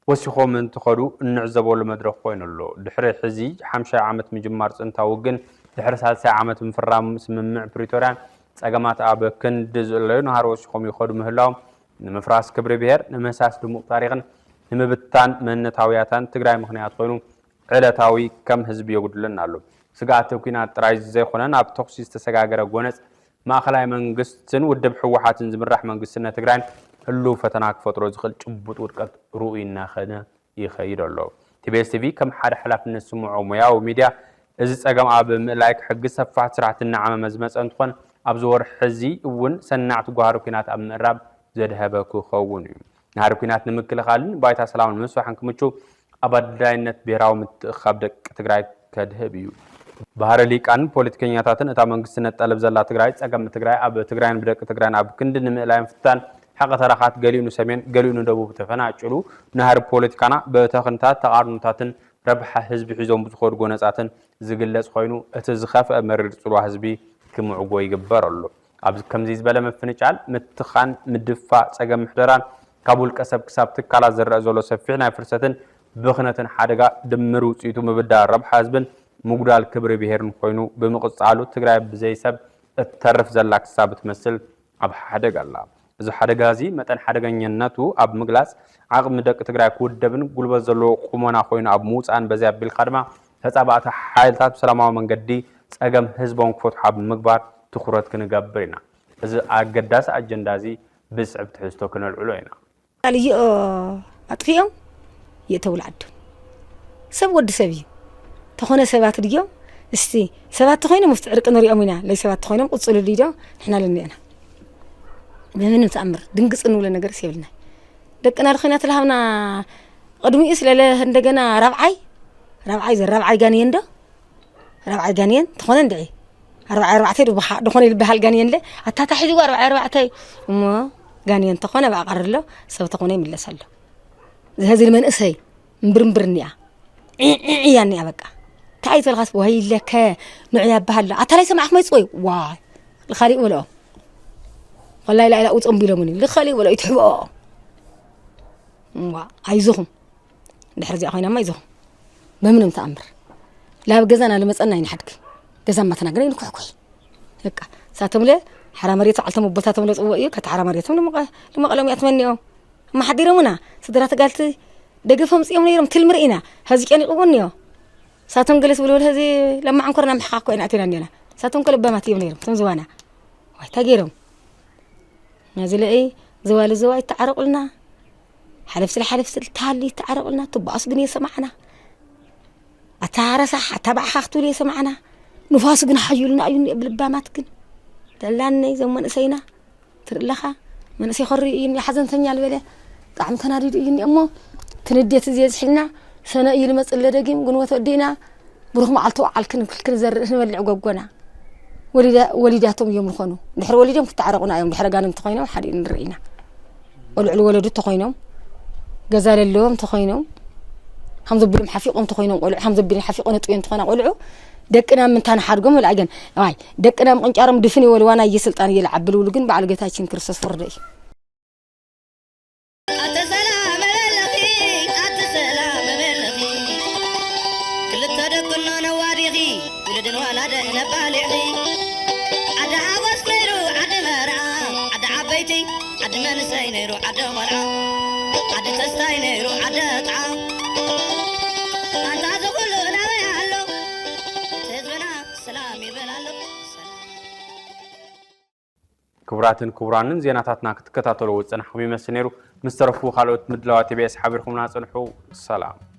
Speaker 1: وسخو من تخرو نعزبوا المدرخ وين اللو دحر حزي حمشة عمت مجمار أنت وجن دحر سالسة عمت من فرام سمع بريتوران أجمعات أب كند زلوا نهار وسخو يخدم مهلاهم نمفراس كبر بير نمساس دمو طريقا نمبتان من نتاوياتان تجراي مخنيات خينو علتاوي كم حزب يقول لنا له سقعت وكينات رايز زي خلنا أب تخصيص تسجاجر جونس ما خلاي منقصن ودب حوحات زمرح منقصنا تجراين هلو فتناك فترة زخل جبوت ورقت رؤينا خنا يخير الله TBS TV كم حد حلف السمع وميا وميديا إذا أجمع أب لايك حق صفحة سرعة النعمة مزمس أنتقن أبزور حزي ون سنعت جوهر كينات أم الرب زد هبكو خوني نهار كينات نمكل خالن بايت سلام المسوح عنكم تشوف أبداينت بيراو متخبدك تجراي كدهبيو بحر ليك عن بوليتيكياتاتن اتا منغستنا طلب زلا تግራይ ጸገም ትግራይ ኣብ ትግራይን ብደቅ ትግራይን ኣብ ክንድን ምእላይን ፍታን حق ተራኻት ገሊኑ ሰሜን ገሊኑ ደቡብ ተፈናጭሉ ነሃር ፖለቲካና በተኽንታት ተቃርኑታትን ረብሐ ህዝቢ ሒዞም ዝኸዱ ጎነጻትን ዝግለጽ ኮይኑ እቲ ዝኸፈ መሪር ጽልዋ ህዝቢ ክምዕጎ ይግበረሉ ኣብ ከምዚ ዝበለ መፍንጫል ምትኻን ምድፋ ጸገም ምሕደራን ካቡል ቀሰብ ክሳብ ትካላ ዝረአ ዘሎ ሰፊሕ ናይ ፍርሰትን ብኽነትን ሓደጋ ድምር ውጽኢቱ ምብዳር ረብሐ ህዝብን مقدال كبر بهرن خوينو بمقصالو تجراي بزي سب الترف زلاك سابت مثل أب حدق الله إذا حدق هذه متن حدق ينتو أب مجلس عقب مدك تجراي كود دبن قول بزلو قمنا خوينو أب موت عن بزياب بالخدمة هتابعت حالتات سلامة من قدي أجمع حزبون كفوت حب مقبار تخرج كنجبرنا إذا أجداس أجندازي بس عبت حستو كنا العلوينا.
Speaker 15: علي أتخيم يتولد سب ود سبي تخونه سبات ديو استي سبات تخونه مفتعرق نريومنا لي سبات تخونه قصل ديو احنا لنينا بمن تأمر دنقص انو لنجر سيبلنا دقنا الخينات لهنا قدمي اسلا እንደገና ربعي زي ربعي غانيين ده ربعي غانيين تخونه ندعي ربعي دخونه البحال غانيين له حتى تحيدو ربعي ما غانيين تخونه باقر له سب تخونه يملسله هذه المنسي مبرمبرنيا يعني ابقى تعيس الغصب وهي لك نوعيا بهلا اتلاي سمعك ما يصوي واي الخالي ولا والله لا وتصم بيلومني الخالي ولا يتحبوا وا عايزهم دحرجي اخوينا ما يزهم بمنم تامر لا بجزانا لمصنا ينحدك جزا ما تناغري نكحكوي هكا ساتم له حرام مريت علتم بوتاتم له صوي كتحرام مريتم لما قالوا يتمنيهم ما حد يرمنا صدرات قالت دقفهم صيام نيرم تلمرئنا هذيك يعني قونيو ساتون جلس بقول هذه لما عنكرنا محقق وين أتينا نينا ساتون كلب ما تيجي نيرم تم زوانا ويتاجرهم نازل إيه زوال تعرق لنا حلف سل تالي تعرق لنا تبقى أصدني سمعنا أتعرس أتبع خاطو لي سمعنا نفاس جن حيولنا عيون قبل باماتكن دلاني زمان سينا ترلخا من سيخري إني حزن ثاني على الولا طعم تنادي إني أمه تنديت زياد حنا سنة يلمس اللي رجيم قنوة ودينا بروح معلتو على كل زر نولع عقوقنا وليداتهم يوم الخنو نحر وليدهم كتعرقنا يوم نحر قانم تخينهم حرين نرينا والولد تخينهم جزال اللوم تخينهم حمد بن حفيقهم تخينهم ولا حمد بن حفيقهم تخين تخينا ولعوا دقنا من تان حرقهم ولا عجن واي دقنا من قنجارم دفني والوانا يسلطان يلعب بالولقن بعد قتاچين كرسس فردي
Speaker 1: كبراتن زيناتاتنا كتكتاتلو وصنحو يمسنيرو مسترفو خالوت مدلوات TBS حبيركم ناصنحو سلام